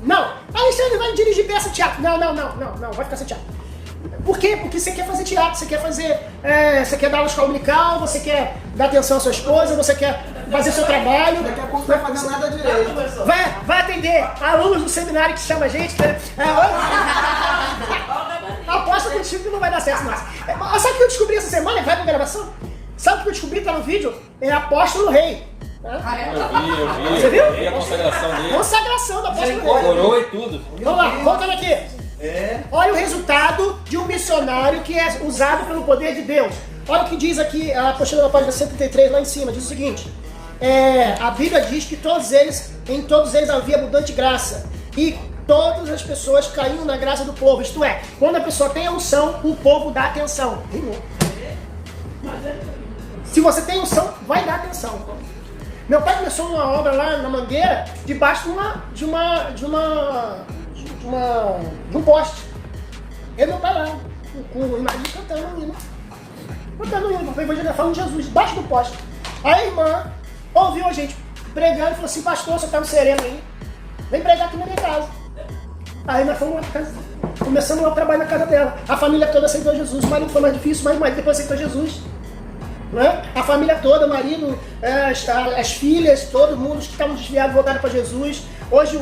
Não. Alexandre vai dirigir peça de teatro. Não. Vai ficar sem teatro. Por quê? Porque você quer fazer teatro, você quer fazer. Você quer dar aula de escola dominical, você quer dar atenção à sua esposa, você quer fazer seu trabalho. Daqui a pouco não vai fazer nada direito. Vai atender alunos do seminário que chama a gente. Aposto contigo que não vai dar certo, não. Sabe o que eu descobri essa semana? Vai pra gravação? Sabe o que eu descobri? Tá no vídeo? É Apóstolo Rei. Eu vi. Você viu? Eu vi a consagração dele. Consagração da Apóstolo Rei. Coroa e tudo. Vamos lá, voltando aqui. Olha o resultado de um missionário que é usado pelo poder de Deus. Olha o que diz aqui a apostila da página 133 lá em cima. Diz o seguinte. A Bíblia diz que em todos eles havia abundante graça. E todas as pessoas caíam na graça do povo. Isto é, quando a pessoa tem a unção, o povo dá atenção. Se você tem unção, vai dar atenção. Meu pai começou uma obra lá na Mangueira, debaixo de um poste. Ele não tá lá, com o marido cantando um hino. Falando de Jesus, debaixo do poste. Aí a irmã ouviu a gente pregando e falou assim, pastor, você tá no sereno aí? Vem pregar aqui na minha casa. Aí nós fomos lá pra casa. Começamos lá o trabalho na casa dela. A família toda aceitou Jesus. O marido foi mais difícil, mas o marido depois aceitou Jesus. Né? A família toda, o marido, as filhas, todo mundo que estavam desviados voltaram para Jesus. Hoje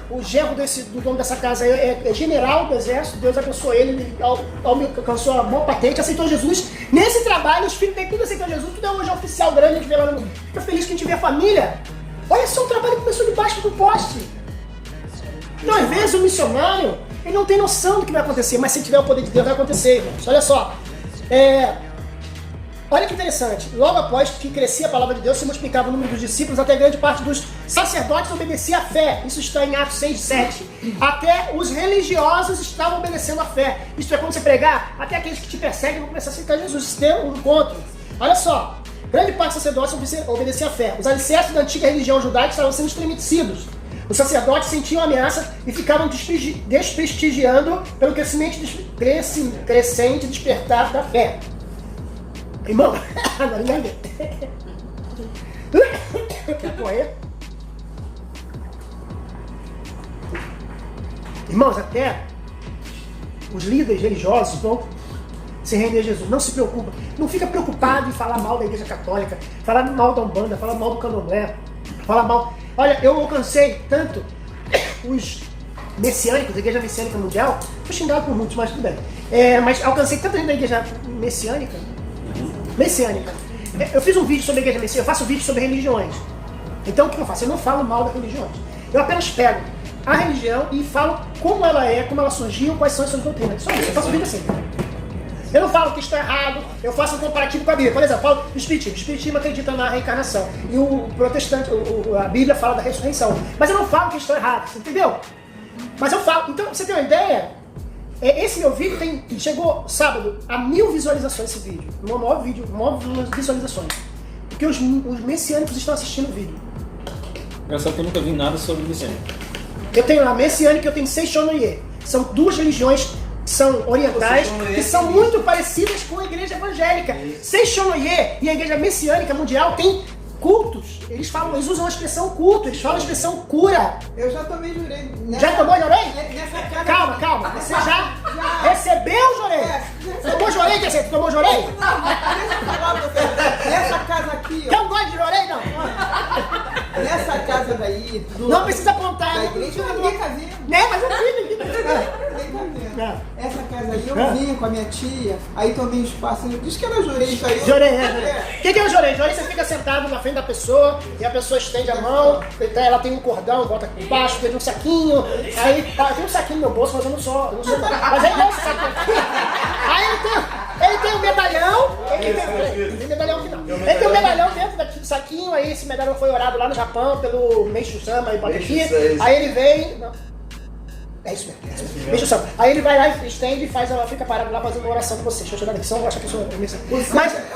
o genro do dono dessa casa é general do exército. Deus abençoou ele, alcançou a boa patente, aceitou Jesus. Nesse trabalho, os filhos dele tudo aceitou Jesus, tudo é hoje oficial grande, a gente vê lá no... Fica feliz que a gente vê a família. Olha só o trabalho que começou debaixo do poste. Então, às vezes, o missionário, ele não tem noção do que vai acontecer, mas se tiver o poder de Deus, vai acontecer, irmãos. Olha só. Olha que interessante. Logo após que crescia a palavra de Deus, se multiplicava o número dos discípulos, até grande parte dos sacerdotes obedecia à fé. Isso está em Atos 6:7. Até os religiosos estavam obedecendo à fé. Isto é, quando você pregar, até aqueles que te perseguem vão começar a aceitar Jesus. Isso tem um encontro. Olha só. Grande parte dos sacerdotes obedecia à fé. Os alicerces da antiga religião judaica estavam sendo estremecidos. Os sacerdotes sentiam ameaça e ficavam desprestigiando pelo crescente despertar da fé. Irmão, agora engasguei. Quer correr? Irmãos, até os líderes religiosos vão se render a Jesus. Não se preocupa. Não fica preocupado em falar mal da Igreja Católica, falar mal da Umbanda, falar mal do Candomblé, falar mal... Olha, eu alcancei tanto os messiânicos, a Igreja Messiânica Mundial, fui xingado por muitos, mas tudo bem. Mas alcancei tanta gente da Igreja Messiânica. Eu fiz um vídeo sobre a Igreja Messiânica, eu faço vídeo sobre religiões. Então o que eu faço? Eu não falo mal das religiões. Eu apenas pego a religião e falo como ela é, como ela surgiu, quais são as suas doutrinas. Só isso, eu faço vídeo assim. Eu não falo que isso está errado, eu faço um comparativo com a Bíblia. Por exemplo, eu falo do Espiritismo. O Espiritismo acredita na reencarnação. E o protestante, a Bíblia fala da ressurreição. Mas eu não falo que isso está errado, você entendeu? Mas eu falo. Então, pra você ter uma ideia, esse meu vídeo chegou sábado a 1000 visualizações esse vídeo. O maior vídeo, maior visualizações. Porque os messiânicos estão assistindo o vídeo. Engraçado que eu nunca vi nada sobre messiânico. Eu tenho lá messiânico e eu tenho Seishonoye. São duas religiões que são orientais e são muito parecidas com a igreja evangélica. Seishonoye e a igreja messiânica mundial têm cultos. Eles usam a expressão culto, eles falam a expressão cura. Eu já tomei jurei. Já tomou jurei? Calma. Você já recebeu jurei? Tomou jurei, quer dizer, tomou jurei? casa aí. Não precisa apontar. Da igreja, ninguém tá vendo. Né, mas eu vi, Ninguém tá vendo. Essa casa aí eu vinha com a minha tia, aí tomei um espaço. Diz que era jorei isso aí. Jorei, O que é o jorei? Jorei você fica sentado na frente da pessoa e a pessoa estende a mão, ela tem um cordão, bota aqui embaixo, tem um saquinho, aí tem um saquinho no meu bolso, mas eu não sou mas aí tem um saquinho. Aí ele tem um medalhão, tem medalhão aqui não. Ele tem um medalhão dentro do saquinho, aí esse medalhão foi orado lá no Japão pelo Meishu Sama e bota aqui, aí ele vem... Não. É isso mesmo. Deixa eu só. Aí ele vai lá e estende e faz, ela fica parada lá fazendo uma oração com você. Deixa eu tirar daqui, senão eu acho que eu sou.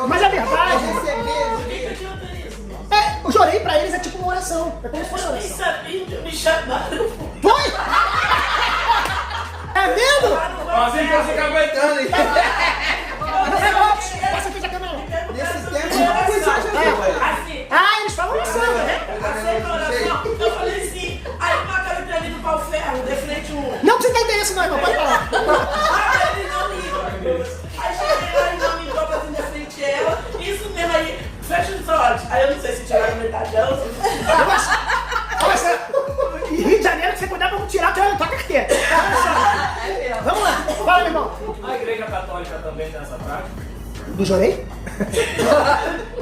Mas a verdade. O jorei pra eles é tipo uma oração. É como se fosse uma oração. Me chamaram. Foi? É mesmo? Assim que eu fico aguentando, hein? Passa aqui a câmera. Nesse tempo eu eles falam oração, né? Eu falei assim, aí uma cara pra mim do pau ferro, de frente um. Não precisa ter interesse não, irmão, pode falar. Aí ele não liga. Aí cheguei lá e não me deu fazendo de frente ela. Isso mesmo aí, fecha os olhos. Aí eu não sei se tiraram metade dela. Em Rio de Janeiro, se você puder, vamos tirar a tua carteira. Vamos lá, fala, meu irmão. A igreja católica também tem essa prática? Do jorei?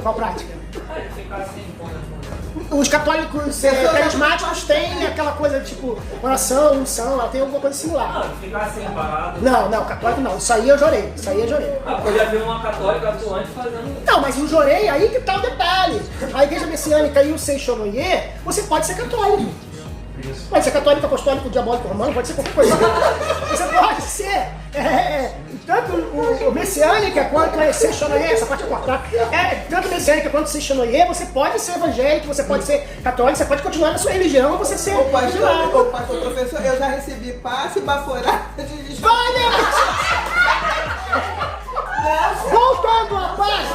Qual prática? Os católicos carismáticos têm aquela coisa tipo oração, unção, ela tem alguma coisa similar. Não, ficar assim parado. Não, católico não. Isso aí eu jorei. Eu já vi uma católica atuante fazendo. Não, mas o jorei, aí que tá o detalhe. A igreja messiânica e o Seishonoye, você pode ser católico. Pode ser católico, apostólico, diabólico, romano, pode ser qualquer coisa. Você pode ser tanto o messiânica quanto a Seishonoye, essa parte eu cortar. Tanto messiânica quanto Seishonoye, você pode ser evangélico, você pode ser católico, você pode continuar na sua religião, você ser pastor, professor, eu já recebi passe baforada de lixo. Voltando a paz.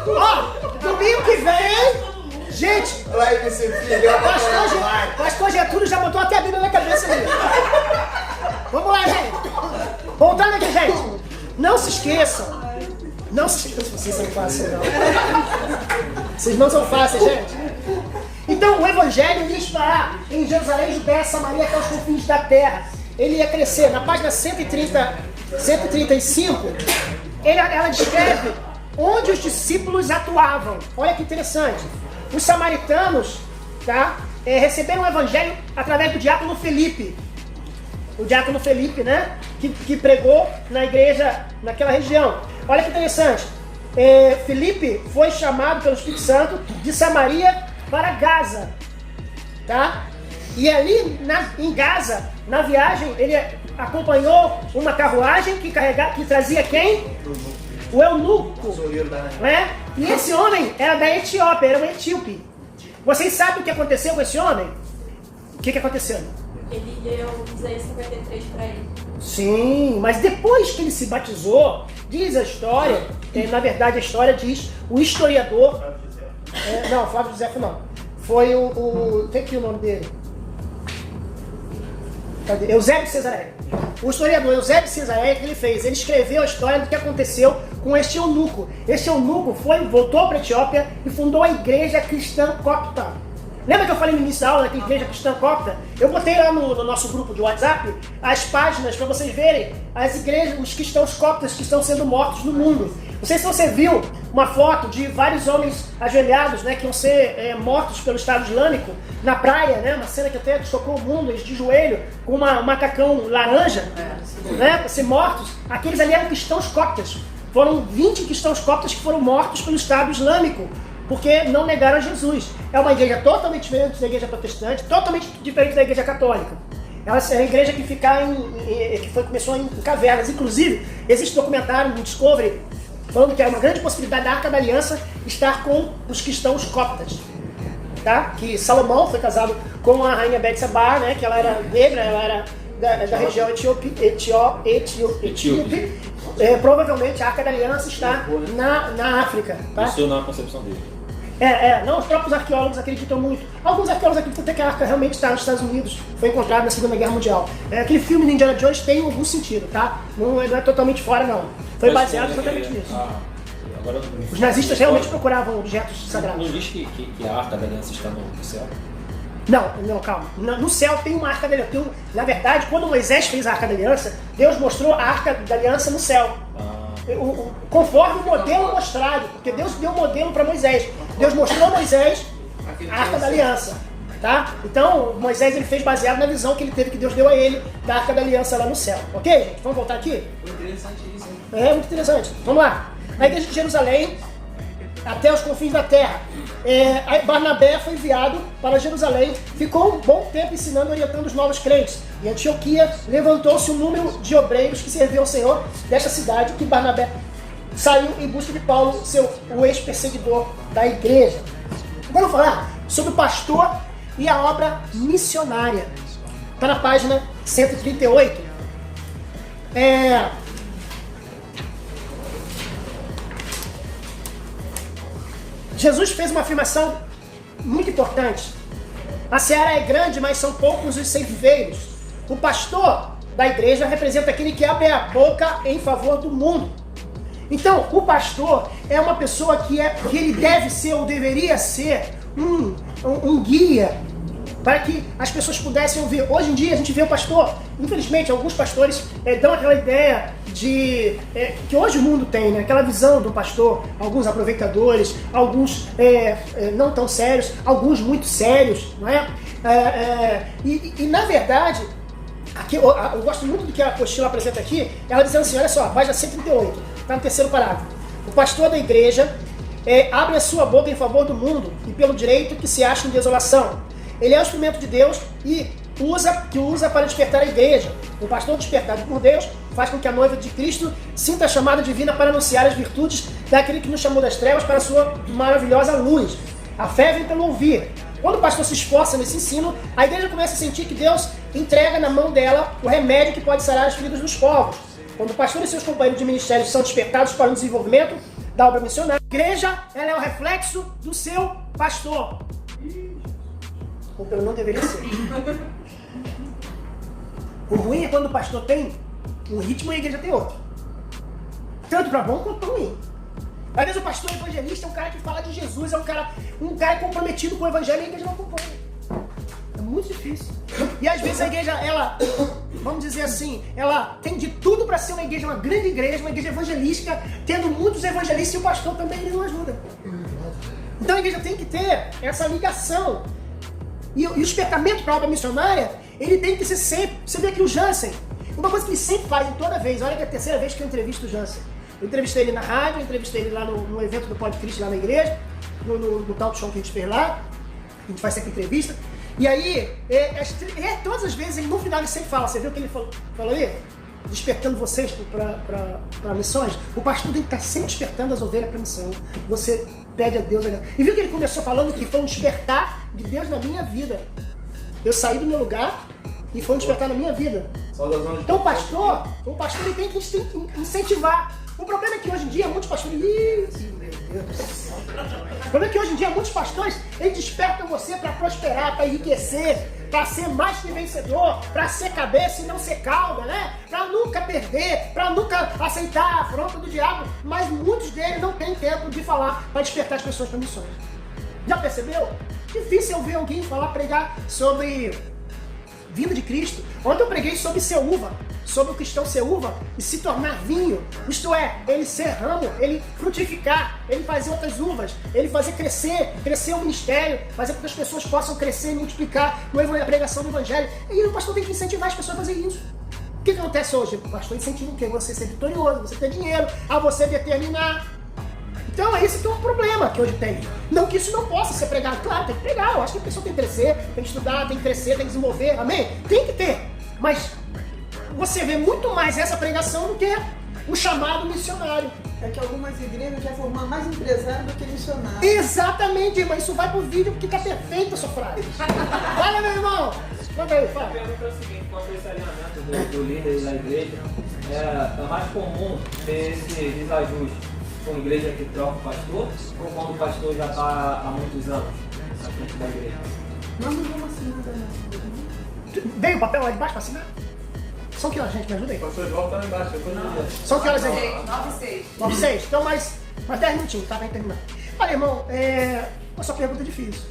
Ó, domingo que vem. Gente, pastor Getúlio já botou até a Bíblia na cabeça dele. Vamos lá, gente. Voltando aqui, gente. Não se esqueçam. Vocês são fáceis, não. Vocês não são fáceis, gente. Então, o Evangelho ele está em Jerusalém, Judéia, Samaria, até os confins da terra. Ele ia crescer. Na página 135, ela descreve onde os discípulos atuavam. Olha que interessante. Os samaritanos, tá, receberam o evangelho através do diácono Felipe. O diácono Felipe, né, que pregou na igreja naquela região. Olha que interessante. Felipe foi chamado pelo Espírito Santo de Samaria para Gaza. Tá? E ali em Gaza, na viagem, ele acompanhou uma carruagem que trazia quem? O eunuco, né? E esse homem era da Etiópia, era um etíope. Vocês sabem o que aconteceu com esse homem? O que aconteceu? Ele deu Isaías 53 para ele. Sim, mas depois que ele se batizou, diz a história, na verdade a história diz, o historiador... não, Flávio José não. Foi tem aqui o nome dele. Cadê? Eusébio de Cesareia. O historiador Eusébio de Cesareia, que ele fez? Ele escreveu a história do que aconteceu com este eunuco. Este eunuco voltou para a Etiópia e fundou a igreja cristã copta. Lembra que eu falei no início da aula da igreja cristã copta? Eu botei lá no nosso grupo de WhatsApp as páginas para vocês verem as igrejas, os cristãos coptas que estão sendo mortos no mundo. Não sei se você viu uma foto de vários homens ajoelhados, né, que iam ser mortos pelo Estado Islâmico na praia, né, uma cena que até chocou o mundo, eles de joelho, com um macacão laranja, né, para ser mortos. Aqueles ali eram cristãos coptas. Foram 20 cristãos coptas que foram mortos pelo Estado Islâmico, porque não negaram a Jesus. É uma igreja totalmente diferente da igreja protestante, totalmente diferente da igreja católica. Ela é uma igreja que começou em cavernas. Inclusive, existe documentário no Discovery falando que era uma grande possibilidade da Arca da Aliança estar com os cristãos coptas. Tá? Que Salomão foi casado com a rainha Betsabá, né? Que ela era negra, ela era da região etíope. Provavelmente a Arca da Aliança está na África. Tá? Isso na concepção dele. Não, os próprios arqueólogos acreditam muito. Alguns arqueólogos acreditam que a Arca realmente está nos Estados Unidos, foi encontrada na Segunda Guerra Mundial. Aquele filme de Indiana Jones tem algum sentido, tá? Não é totalmente fora, não. Foi baseado exatamente nisso. Os nazistas realmente procuravam objetos sagrados. Não diz que a Arca da Aliança está no céu? Não, calma. No céu tem uma Arca da Aliança. Na verdade, quando Moisés fez a Arca da Aliança, Deus mostrou a Arca da Aliança no céu. Conforme o modelo mostrado, porque Deus deu o modelo para Moisés. Deus mostrou a Moisés a Arca da Aliança. Tá? Então, Moisés ele fez baseado na visão que ele teve, que Deus deu a ele, da Arca da Aliança lá no céu. Ok, gente? Vamos voltar aqui? Interessante isso, hein? É muito interessante. Vamos lá. A igreja de Jerusalém, até os confins da terra. Barnabé foi enviado para Jerusalém, ficou um bom tempo ensinando e orientando os novos crentes. Em Antioquia, levantou-se um número de obreiros que serviam ao Senhor desta cidade, que Barnabé saiu em busca de Paulo, o ex-perseguidor da igreja. Agora eu vou falar sobre o pastor e a obra missionária. Está na página 138. Jesus fez uma afirmação muito importante. A seara é grande, mas são poucos os ceifeiros. O pastor da igreja representa aquele que abre a boca em favor do mundo. Então, o pastor é uma pessoa que ele deve ser ou deveria ser um guia para que as pessoas pudessem ouvir. Hoje em dia a gente vê o pastor, infelizmente alguns pastores dão aquela ideia de que hoje o mundo tem, né? Aquela visão do pastor, alguns aproveitadores, alguns não tão sérios, alguns muito sérios, não é? E na verdade, aqui, eu gosto muito do que a apostila apresenta aqui, ela dizendo assim, olha só, página 138, está no terceiro parágrafo. O pastor da igreja abre a sua boca em favor do mundo e pelo direito que se acha em desolação. Ele é o instrumento de Deus e usa para despertar a igreja. O pastor despertado por Deus faz com que a noiva de Cristo sinta a chamada divina para anunciar as virtudes daquele que nos chamou das trevas para a sua maravilhosa luz. A fé vem pelo ouvir. Quando o pastor se esforça nesse ensino, a igreja começa a sentir que Deus entrega na mão dela o remédio que pode sarar as feridas dos povos. Quando o pastor e seus companheiros de ministério são despertados para o desenvolvimento da obra missionária, a igreja ela é o reflexo do seu pastor. Ou pelo menos deveria ser. O ruim é quando o pastor tem um ritmo e a igreja tem outro. Tanto para bom quanto para ruim. Às vezes o pastor evangelista é um cara que fala de Jesus, é um cara comprometido com o evangelho e a igreja não acompanha. É muito difícil. E às vezes a igreja, ela, vamos dizer assim, ela tem de tudo para ser uma igreja, uma grande igreja, uma igreja evangelística, tendo muitos evangelistas e o pastor também ele não ajuda. Então a igreja tem que ter essa ligação. E o despertamento para a obra missionária, ele tem que ser sempre. Você vê que o Jansen, uma coisa que ele sempre faz toda vez, olha que é a terceira vez que eu entrevisto o Jansen. Eu entrevistei ele na rádio, eu entrevistei ele lá no evento do Podcast lá na igreja, no talk show que a gente fez lá, a gente faz sempre entrevista. E aí, todas as vezes, no final ele sempre fala, você viu o que ele falou aí? Despertando vocês para missões. O pastor tem que estar sempre despertando as ovelhas para missão. Você pede a Deus. E viu que ele começou falando que foi um despertar de Deus na minha vida. Eu saí do meu lugar e foi um despertar na minha vida. Então o pastor ele tem que incentivar. O problema é que hoje em dia muitos pastores... O problema é que hoje em dia muitos pastores eles despertam você para prosperar, para enriquecer, para ser mais que vencedor, para ser cabeça e não ser cauda, né? Para nunca perder, para nunca aceitar a afronta do diabo. Mas muitos deles não têm tempo de falar para despertar as pessoas para missões. Já percebeu? Difícil eu ver alguém pregar sobre vinda de Cristo. Ontem eu preguei sobre ser uva, sobre o cristão ser uva e se tornar vinho. Isto é, ele ser ramo, ele frutificar, ele fazer outras uvas, ele fazer crescer o ministério, fazer com que as pessoas possam crescer e multiplicar na pregação do evangelho. E o pastor tem que incentivar as pessoas a fazer isso. O que acontece hoje? O pastor incentiva o quê? Você ser vitorioso, você ter dinheiro, a você determinar. Então esse que é um problema que hoje tem. Não que isso não possa ser pregado. Claro, tem que pregar. Eu acho que a pessoa tem que crescer, tem que estudar, tem que crescer, tem que desenvolver. Amém? Tem que ter. Mas você vê muito mais essa pregação do que o chamado missionário. É que algumas igrejas já formam mais empresário do que missionário. Exatamente, irmão. Isso vai pro vídeo porque tá perfeita a sua frase. Fala, meu irmão. Manda aí, fala. A pergunta é o seguinte, quanto ao esse alinhamento do líder da igreja, é mais comum ter esse desajuste com a igreja que troca o pastor ou quando o pastor já está há muitos anos na frente da igreja? Nós não vamos assinar nada. Veio o papel lá de baixo para assinar? São que horas, gente? Me ajuda aí. Pastor João tá lá embaixo. São que horas aí? 9 e 6. Então, mais 10 minutinhos, tá? Pra terminar. Olha, irmão, a sua pergunta é difícil.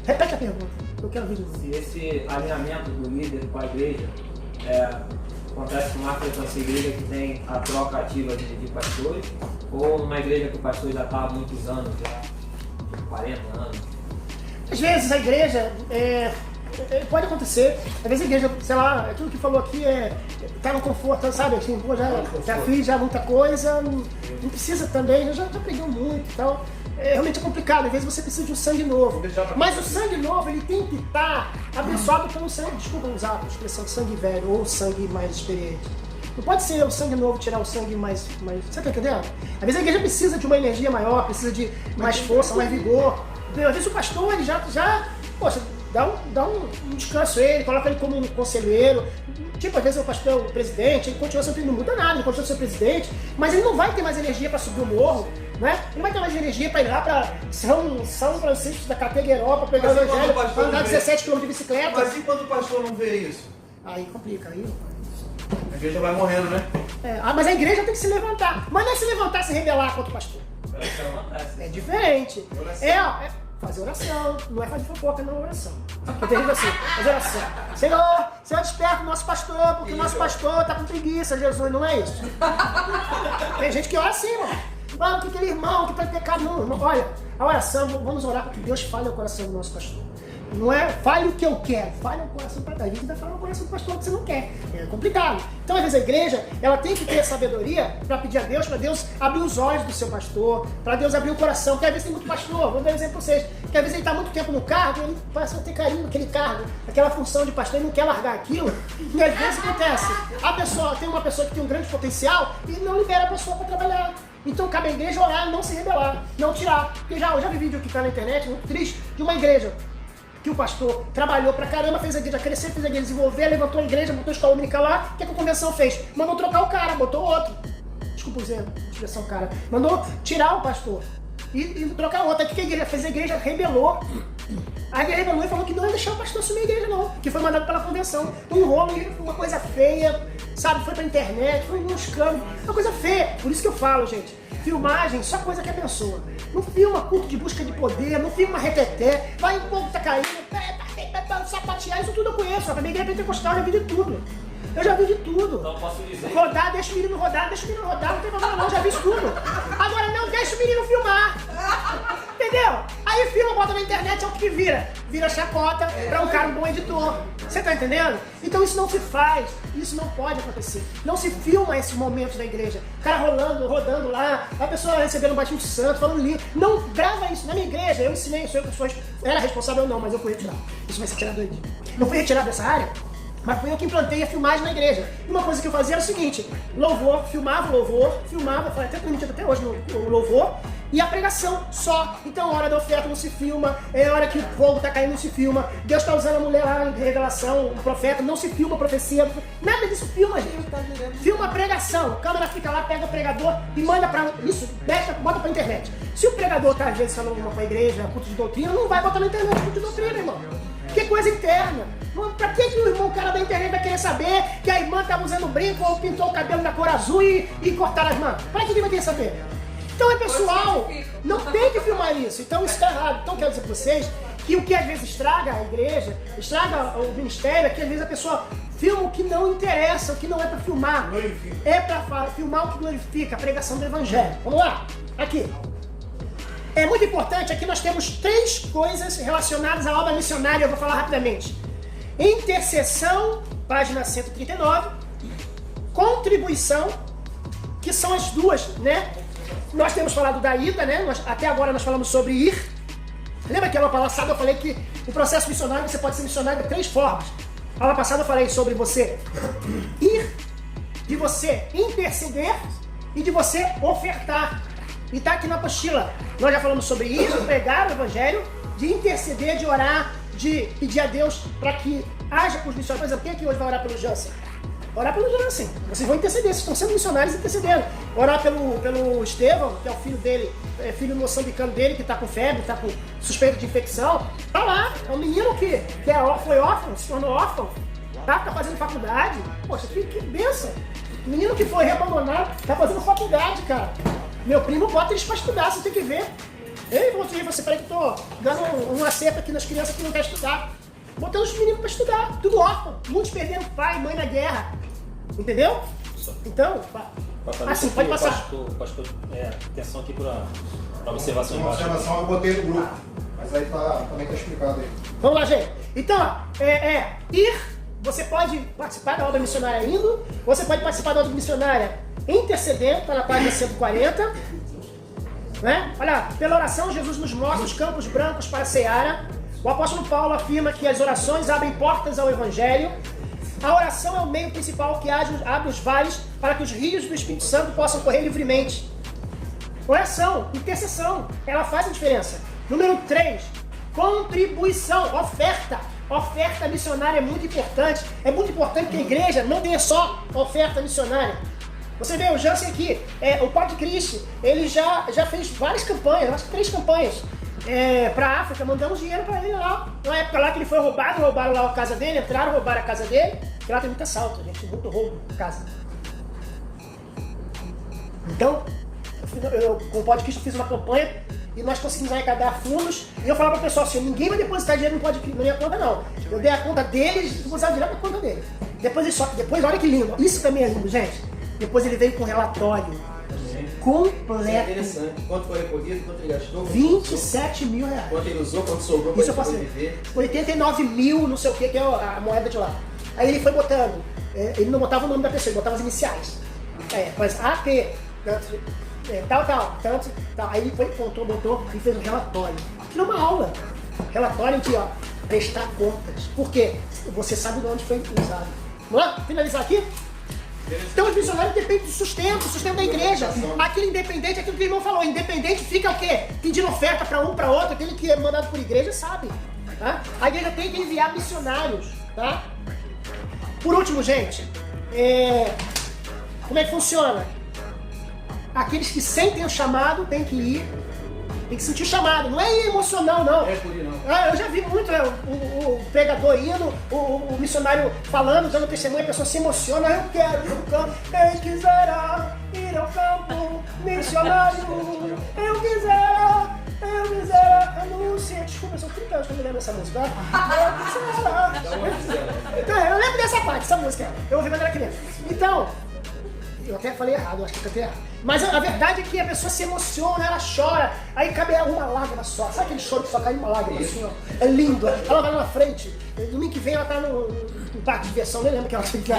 Repete a pergunta. Eu quero ouvir de você. Se esse alinhamento do líder com a igreja acontece com uma frequência igreja que tem a troca ativa de pastores, ou numa igreja que o pastor já está há muitos anos, já 40 anos. Às vezes a igreja, pode acontecer, às vezes a igreja, sei lá, aquilo que falou aqui tá no conforto, sabe, assim, pô, já fiz muita coisa, não precisa também, já preguei muito e tal. Realmente é complicado, às vezes você precisa de um sangue novo. Mas o sangue novo, ele tem que estar abençoado pelo sangue, desculpa usar a expressão sangue velho ou sangue mais experiente. Não pode ser o sangue novo tirar o sangue mais... Você tá entendendo? Às vezes a igreja precisa de uma energia maior, precisa de mais força, mais vigor. Às vezes o pastor, ele poxa, dá um descanso a ele, coloca ele como um conselheiro. Tipo, às vezes o pastor é o presidente, ele continua sempre, não muda nada, ele continua sendo presidente, mas ele não vai ter mais energia para subir o morro, né? Ele não vai ter mais energia para ir lá para São Francisco da Categueró, para pegar o evangelho, para andar 17 km de bicicleta. Mas e quando o pastor não vê isso? Aí complica, aí... A igreja vai morrendo, né? Mas a igreja tem que se levantar. Mas não é se levantar e se rebelar contra o pastor. É diferente. Fazer oração. Não é fazer fofoca, não é oração. Entendeu assim? Fazer oração. Senhor, desperta o nosso pastor, porque o nosso pastor tá com preguiça, Jesus. Não é isso. Tem gente que ora assim, mano. Porque aquele irmão que tá em pecado. Não. Olha, a oração, vamos orar para que Deus fale ao coração do nosso pastor. Não é fale o que eu quero, fale o coração para Davi, que vai falar o coração do pastor que você não quer. É complicado. Então, às vezes, a igreja, ela tem que ter a sabedoria para pedir a Deus, para Deus abrir os olhos do seu pastor, para Deus abrir o coração. Porque às vezes tem muito pastor, vou dar um exemplo para vocês, que às vezes ele está muito tempo no cargo, ele parece não ter carinho naquele cargo, aquela função de pastor, ele não quer largar aquilo. E às vezes acontece, tem uma pessoa que tem um grande potencial e não libera a pessoa para trabalhar. Então cabe à igreja orar e não se rebelar, não tirar. Porque eu já vi vídeo que está na internet, muito triste, de uma igreja que o pastor trabalhou pra caramba, fez a igreja crescer, fez a igreja desenvolver, levantou a igreja, botou a escola dominical lá. O que a convenção fez? Mandou trocar o cara, botou outro. Desculpa a expressão cara. Mandou tirar o pastor e trocar outro. Aí o que a igreja fez? A igreja rebelou. A igreja rebelou e falou que não ia deixar o pastor assumir a igreja, não. Que foi mandado pela convenção. Um rolo, uma coisa feia, sabe? Foi pra internet, foi um escândalo. Uma coisa feia. Por isso que eu falo, gente. Filmagem, só coisa que abençoa. Não filma culto de busca de poder, não filma reteté, vai um pouco tá caindo, sapatear, isso tudo eu conheço. A minha igreja pentecostal, eu já vi de tudo. Eu já vi de tudo. Não posso dizer. Rodar, deixa o menino rodar, não tem problema não, já vi isso tudo. Agora não deixa o menino filmar. Entendeu? Aí filma, bota na internet, é o que vira. Vira chacota pra um cara, um bom editor. Você tá entendendo? Então isso não se faz, isso não pode acontecer. Não se filma esses momentos da igreja. O cara rodando lá, a pessoa recebendo um batismo de santo, falando lindo. Não grava isso. Na minha igreja, eu ensinei, era responsável ou não, mas eu fui retirado. Isso vai ser tirado aí. Não fui retirado dessa área, mas fui eu que implantei a filmagem na igreja. E uma coisa que eu fazia era o seguinte, filmava, até permitido até hoje o louvor, e a pregação só. Então a hora da oferta não se filma, a hora que o fogo está caindo não se filma, Deus está usando a mulher lá em revelação, o profeta, não se filma a profecia, nada disso filma, gente. Filma a pregação, a câmera fica lá, pega o pregador e manda para isso, bota para internet. Se o pregador está às vezes falando alguma com a igreja, culto de doutrina, não vai botar na internet culto de doutrina, irmão. Que coisa interna. Pra que o cara da internet vai querer saber que a irmã estava usando brinco ou pintou o cabelo da cor azul e cortaram as mãos? Pra que ele vai querer saber? Então é pessoal, não tem que filmar isso. Então isso está errado. Então quero dizer pra vocês que o que às vezes estraga a igreja, estraga o ministério, é que às vezes a pessoa filma o que não interessa, o que não é pra filmar. É pra filmar o que glorifica, a pregação do evangelho. Vamos lá? Aqui. É muito importante, aqui nós temos 3 coisas relacionadas à obra missionária, eu vou falar rapidamente. Intercessão, página 139, contribuição, que são as duas, né? Nós temos falado da ida, né? Até agora nós falamos sobre ir. Lembra que a aula passada eu falei que o processo missionário, você pode ser missionário de 3 formas. A aula passada eu falei sobre você ir, de você interceder e de você ofertar. E está aqui na apostila. Nós já falamos sobre isso, pregar o evangelho, de interceder, de orar, de pedir a Deus para que haja com os missionários. Por exemplo, quem aqui hoje vai orar pelo Jansen? Orar pelo Jansen. Vocês vão interceder, vocês estão sendo missionários intercedendo. Orar pelo Estevão, que é o filho dele, filho moçambicano dele, que está com febre, está com suspeita de infecção. Está lá, é um menino que foi órfão, se tornou órfão, tá fazendo faculdade. Poxa, que bênção. Menino que foi abandonado, está fazendo faculdade, cara. Meu primo bota eles pra estudar, você tem que ver. Ei, você, peraí que eu tô dando um acerto aqui nas crianças que não querem estudar. botando os meninos pra estudar, tudo órfão. Muitos perderam pai, mãe na guerra. Entendeu? Então, assim, pode passar. Pastor, atenção aqui para observação Uma embaixo. observação eu botei no grupo, mas aí também tá explicado aí. Vamos lá, gente. Então, você pode participar da obra missionária indo, você pode participar da obra missionária intercedendo, está na página 140. Né? Olha, pela oração, Jesus nos mostra os campos brancos para a seara. O apóstolo Paulo afirma que as orações abrem portas ao Evangelho. A oração é o meio principal que abre os vales para que os rios do Espírito Santo possam correr livremente. Oração, intercessão, ela faz a diferença. Número 3, contribuição, oferta. Oferta missionária é muito importante. É muito importante que a igreja não tenha só oferta missionária. Você vê o Jansen aqui, o Pai de Cristo, ele já fez várias campanhas, acho que 3 campanhas para a África, mandamos dinheiro para ele lá. Na época lá que ele foi roubado, roubaram lá a casa dele, roubaram a casa dele, porque lá tem muito assalto, gente, muito roubo de casa. Então, eu com o Pai de Cristo fiz uma campanha e nós conseguimos arrecadar fundos. E eu falava para o pessoal assim, ninguém vai depositar dinheiro no Pai de Cristo, na minha conta não. Eu dei a conta deles e depositava direto na conta dele. Depois, olha que lindo, isso também é lindo, gente. Depois ele veio com um relatório completo. É interessante. Quanto foi recolhido, quanto ele gastou? 27 mil reais. Quanto ele usou, quanto sobrou, isso eu quanto passei. viver. 89 mil, não sei o que é a moeda de lá. Aí ele foi botando, ele não botava o nome da pessoa, ele botava as iniciais. Mas AP, tanto. Aí ele foi, botou e fez um relatório. Aquilo é uma aula. Relatório de prestar contas. Por quê? Você sabe de onde foi usado. Vamos lá? Finalizar aqui? Então os missionários dependem do sustento da igreja. Aquele independente, aquilo que o irmão falou, independente fica o quê? Pedindo oferta para um, para outro, aquele que é mandado por igreja sabe. Tá? A igreja tem que enviar missionários. Tá? Por último, gente, como é que funciona? Aqueles que sentem o chamado têm que ir, tem que sentir o chamado, não é emocional não. Eu já vi muito o pregador indo, o missionário falando, dando testemunho, a pessoa se emociona, eu quero ir ao campo, quem quiser ir ao campo, missionário, eu quiser, anúncia. Desculpa, são 30 anos que eu me lembro dessa música. Eu lembro dessa parte, essa música, eu ouvi quando era criança. Então, eu até falei errado, eu acho que eu cantei errado. Mas a verdade é que a pessoa se emociona, ela chora, aí cabe uma lágrima só. Sabe aquele choro que só cai uma lágrima assim, ó? É lindo. Ela vai lá na frente, domingo que vem ela tá no parque de diversão, nem lembro que ela fica.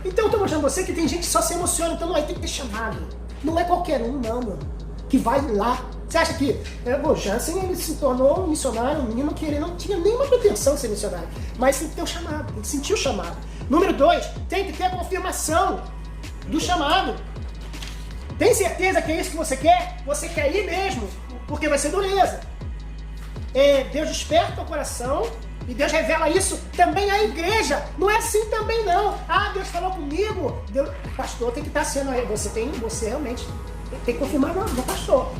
Então eu tô mostrando pra você que tem gente que só se emociona, então aí tem que ter chamado. Não é qualquer um, não, mano, que vai lá. Você acha que o Jansen ele se tornou um missionário, um menino que ele não tinha nenhuma pretensão de ser missionário, mas tem que ter o chamado, tem que sentir o chamado. Número 2, tem que ter a confirmação do chamado. Tem certeza que é isso que você quer? Você quer ir mesmo? Porque vai ser dureza. Deus desperta o coração e Deus revela isso também à igreja. Não é assim também não. Deus falou comigo. Pastor tem que estar sendo aí. Você realmente tem que confirmar no pastor.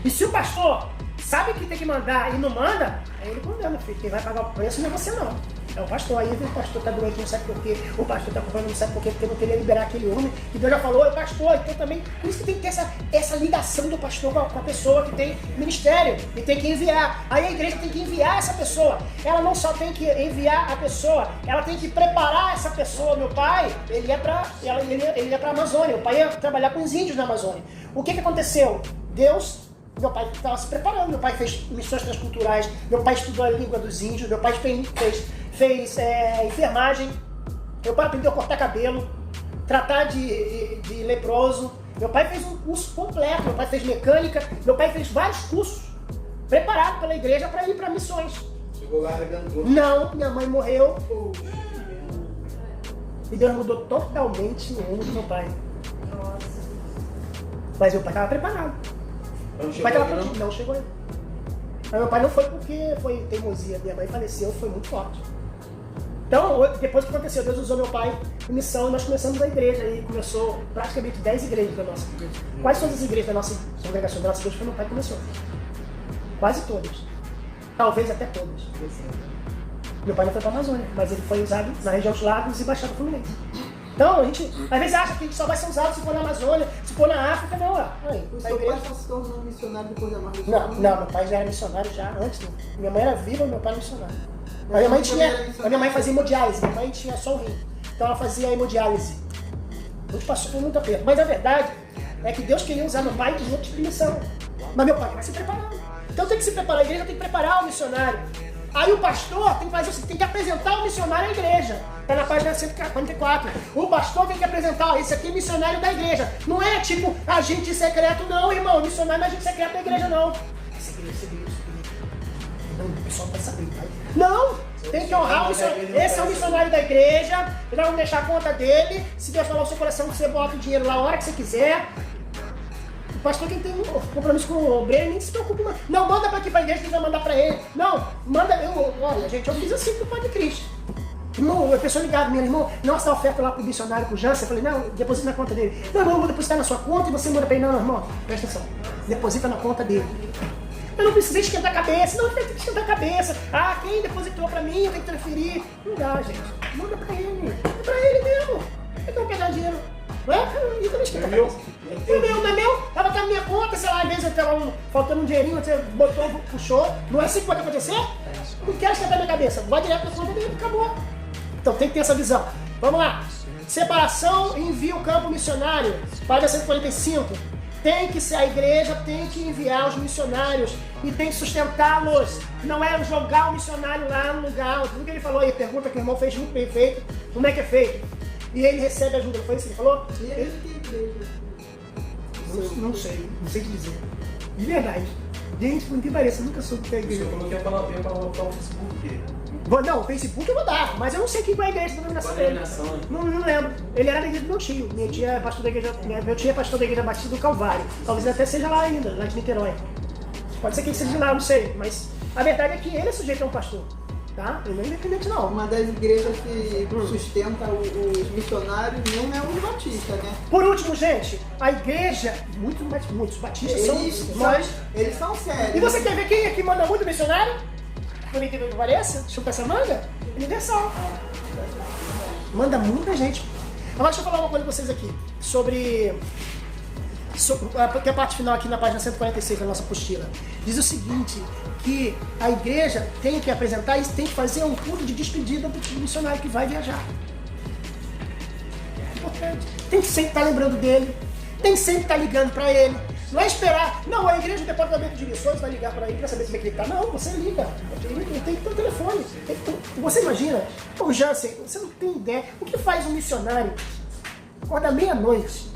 E se o pastor sabe que tem que mandar e não manda, aí ele condena, filho. Quem vai pagar o preço não é você não. É o pastor. Aí o pastor está doente, não sabe por quê. O pastor está comprando, não sabe por quê, porque não queria liberar aquele homem. E Deus já falou, é o pastor. Então também, por isso que tem que ter essa ligação do pastor com a pessoa que tem ministério. E tem que enviar. Aí a igreja tem que enviar essa pessoa. Ela não só tem que enviar a pessoa, ela tem que preparar essa pessoa. Meu pai, ele ia para a Amazônia. O pai ia trabalhar com os índios na Amazônia. O que aconteceu? Meu pai estava se preparando, meu pai fez missões transculturais, meu pai estudou a língua dos índios, meu pai fez enfermagem, meu pai aprendeu a cortar cabelo, tratar de leproso, meu pai fez um curso completo, meu pai fez mecânica, meu pai fez vários cursos, preparado pela igreja para ir para missões. Chegou lá regando tudo? Não, minha mãe morreu e Deus mudou totalmente o rumo do meu pai. Nossa. Mas meu pai estava preparado. Não Meu pai estava pronto, não chegou aí. Mas meu pai não foi porque foi teimosia. Minha mãe faleceu, foi muito forte. Então, depois que aconteceu, Deus usou meu pai em missão e nós começamos a igreja. E começou praticamente 10 igrejas da nossa igreja. Quase todas as igrejas da nossa congregação, da nossa igreja, foi meu pai que começou. Quase todas. Talvez até todas. Meu pai não foi para a Amazônia, mas ele foi usado na região dos Lagos e Baixada Fluminense. Então, a gente às vezes acha que a gente só vai ser usado se for na Amazônia, se for na África, não. O seu pai só se tornou missionário depois da morte? Não, meu pai já era missionário já antes. Minha mãe era viva, meu pai era missionário. A minha mãe fazia hemodiálise, minha mãe tinha só um rim. Então ela fazia hemodiálise. A gente passou por muito aperto. Mas a verdade é que Deus queria usar meu pai em outra dimensão. Mas meu pai vai se preparando. Então tem que se preparar, a igreja tem que preparar o missionário. Aí o pastor tem que fazer tem que apresentar o missionário à igreja. Está na página 144. O pastor tem que apresentar, esse aqui é missionário da igreja. Não é tipo agente secreto, não, irmão. Missionário não é agente secreto da igreja, não. Segredo. Não, o pessoal vai saber, vai. Não! Tem que honrar o missionário. Esse é o missionário da igreja. Nós vamos deixar a conta dele. Se Deus falar o seu coração, você bota o dinheiro lá a hora que você quiser. O pastor que tem um compromisso com o obreiro nem se preocupa mais. Não, manda pra aqui pra igreja que vai mandar pra ele. Não, manda. Olha, gente, eu fiz assim com o Pai de Cristo. Irmão, a pessoa ligada, meu irmão, nossa oferta lá pro missionário, pro Jansen. Eu falei, não, deposita na conta dele. Não, irmão, eu vou depositar na sua conta e você manda pra ele. Não, irmão, presta atenção. Deposita na conta dele. Eu não precisei esquentar a cabeça. Não, tem que esquentar a cabeça. Ah, quem depositou pra mim, eu tenho que transferir. Não dá, gente. Manda pra ele. É pra ele mesmo. Eu tenho que pegar dinheiro. Não é? Eu também esquenta a cabeça. Não é meu. Ela tá na minha conta, sei lá, às vezes eu tava faltando um dinheirinho, você botou, puxou. Não é assim que pode acontecer? Não quero esquentar a minha cabeça. Vai direto pra conta dele, acabou. Então tem que ter essa visão. Vamos lá. Separação e envio ao campo missionário. Página 145. Tem que ser, a igreja tem que enviar os missionários e tem que sustentá-los. Não é jogar o missionário lá no lugar. Tudo que ele falou aí, pergunta que o irmão fez muito bem feito. Como é que é feito? E ele recebe ajuda. Foi isso que ele falou? Não sei te dizer. De verdade. Gente, não tem pareça, nunca soube que é a igreja. Eu coloquei para o Facebook dele. Não, o Facebook eu vou dar, mas eu não sei quem é a igreja da denominação dele. Não lembro. Ele era da igreja do meu tio. Meu tio é pastor da igreja Batista do Calvário. Talvez ele até seja lá ainda, lá de Niterói. Pode ser que ele seja de lá, não sei. Mas a verdade é que ele é sujeito a um pastor. Tá? Ele não é independente, não. Uma das igrejas que sustenta os missionários mesmo é os batistas, né? Por último, gente, a igreja, muitos batistas eles são sérios. E você quer ver quem aqui manda muito missionário? Por incrível que pareça, chupa essa manga, Universal. Manda muita gente. Agora deixa eu falar uma coisa pra vocês aqui, sobre a parte final aqui na página 146 da nossa apostila. Diz o seguinte, que a igreja tem que apresentar e tem que fazer um culto de despedida do missionário que vai viajar. Importante. Tem que sempre estar lembrando dele, tem que sempre estar ligando para ele. Não é esperar, não, a igreja do departamento de missões vai ligar para ele para saber como é que ele está. Não, você liga. Ele tem que ter um telefone. Você imagina, o Jansen, você não tem ideia. O que faz um missionário acorda meia-noite?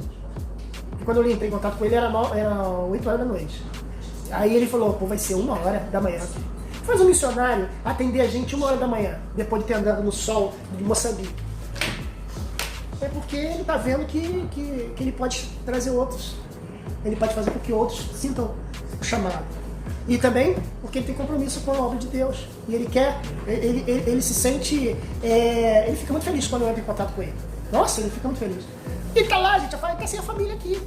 Quando eu entrei em contato com ele era 8 horas da noite. Aí ele falou, pô, vai ser 1h da manhã. Faz um missionário atender a gente 1h da manhã, depois de ter andado no sol de Moçambique. É porque ele está vendo que ele pode trazer outros. Ele pode fazer com que outros sintam o chamado. E também porque ele tem compromisso com a obra de Deus. E ele quer, ele se sente, ele fica muito feliz quando eu entro em contato com ele. Nossa, ele fica muito feliz. Ele tá lá, gente, ele tá sem a família aqui.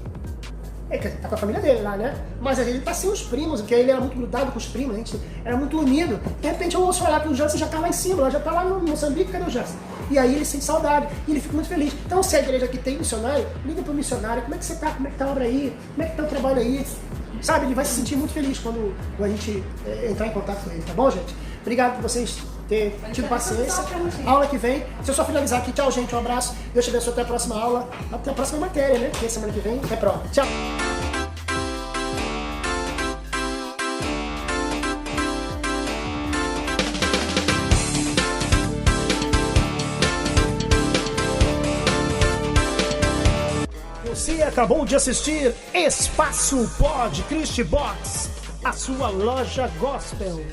Ele tá com a família dele lá, né? Mas ele tá sem os primos, porque ele era muito grudado com os primos, a gente era muito unido. De repente eu ouço falar que o Jansen já tá lá em cima, ela já tá lá no Moçambique, cadê o Jansen? E aí ele sente saudade, e ele fica muito feliz. Então se a igreja aqui tem missionário, liga pro missionário, como é que você tá, como é que tá a obra aí, como é que tá o trabalho aí? Sabe, ele vai se sentir muito feliz quando a gente entrar em contato com ele, tá bom, gente? Obrigado por vocês terem tido paciência. Aula que vem. Se eu só finalizar aqui, tchau, gente, um abraço. Deus te abençoe, até a próxima aula, até a próxima matéria, né? Porque semana que vem é prova. Tchau. Você acabou de assistir Espaço Pod Christ Box, a sua loja gospel.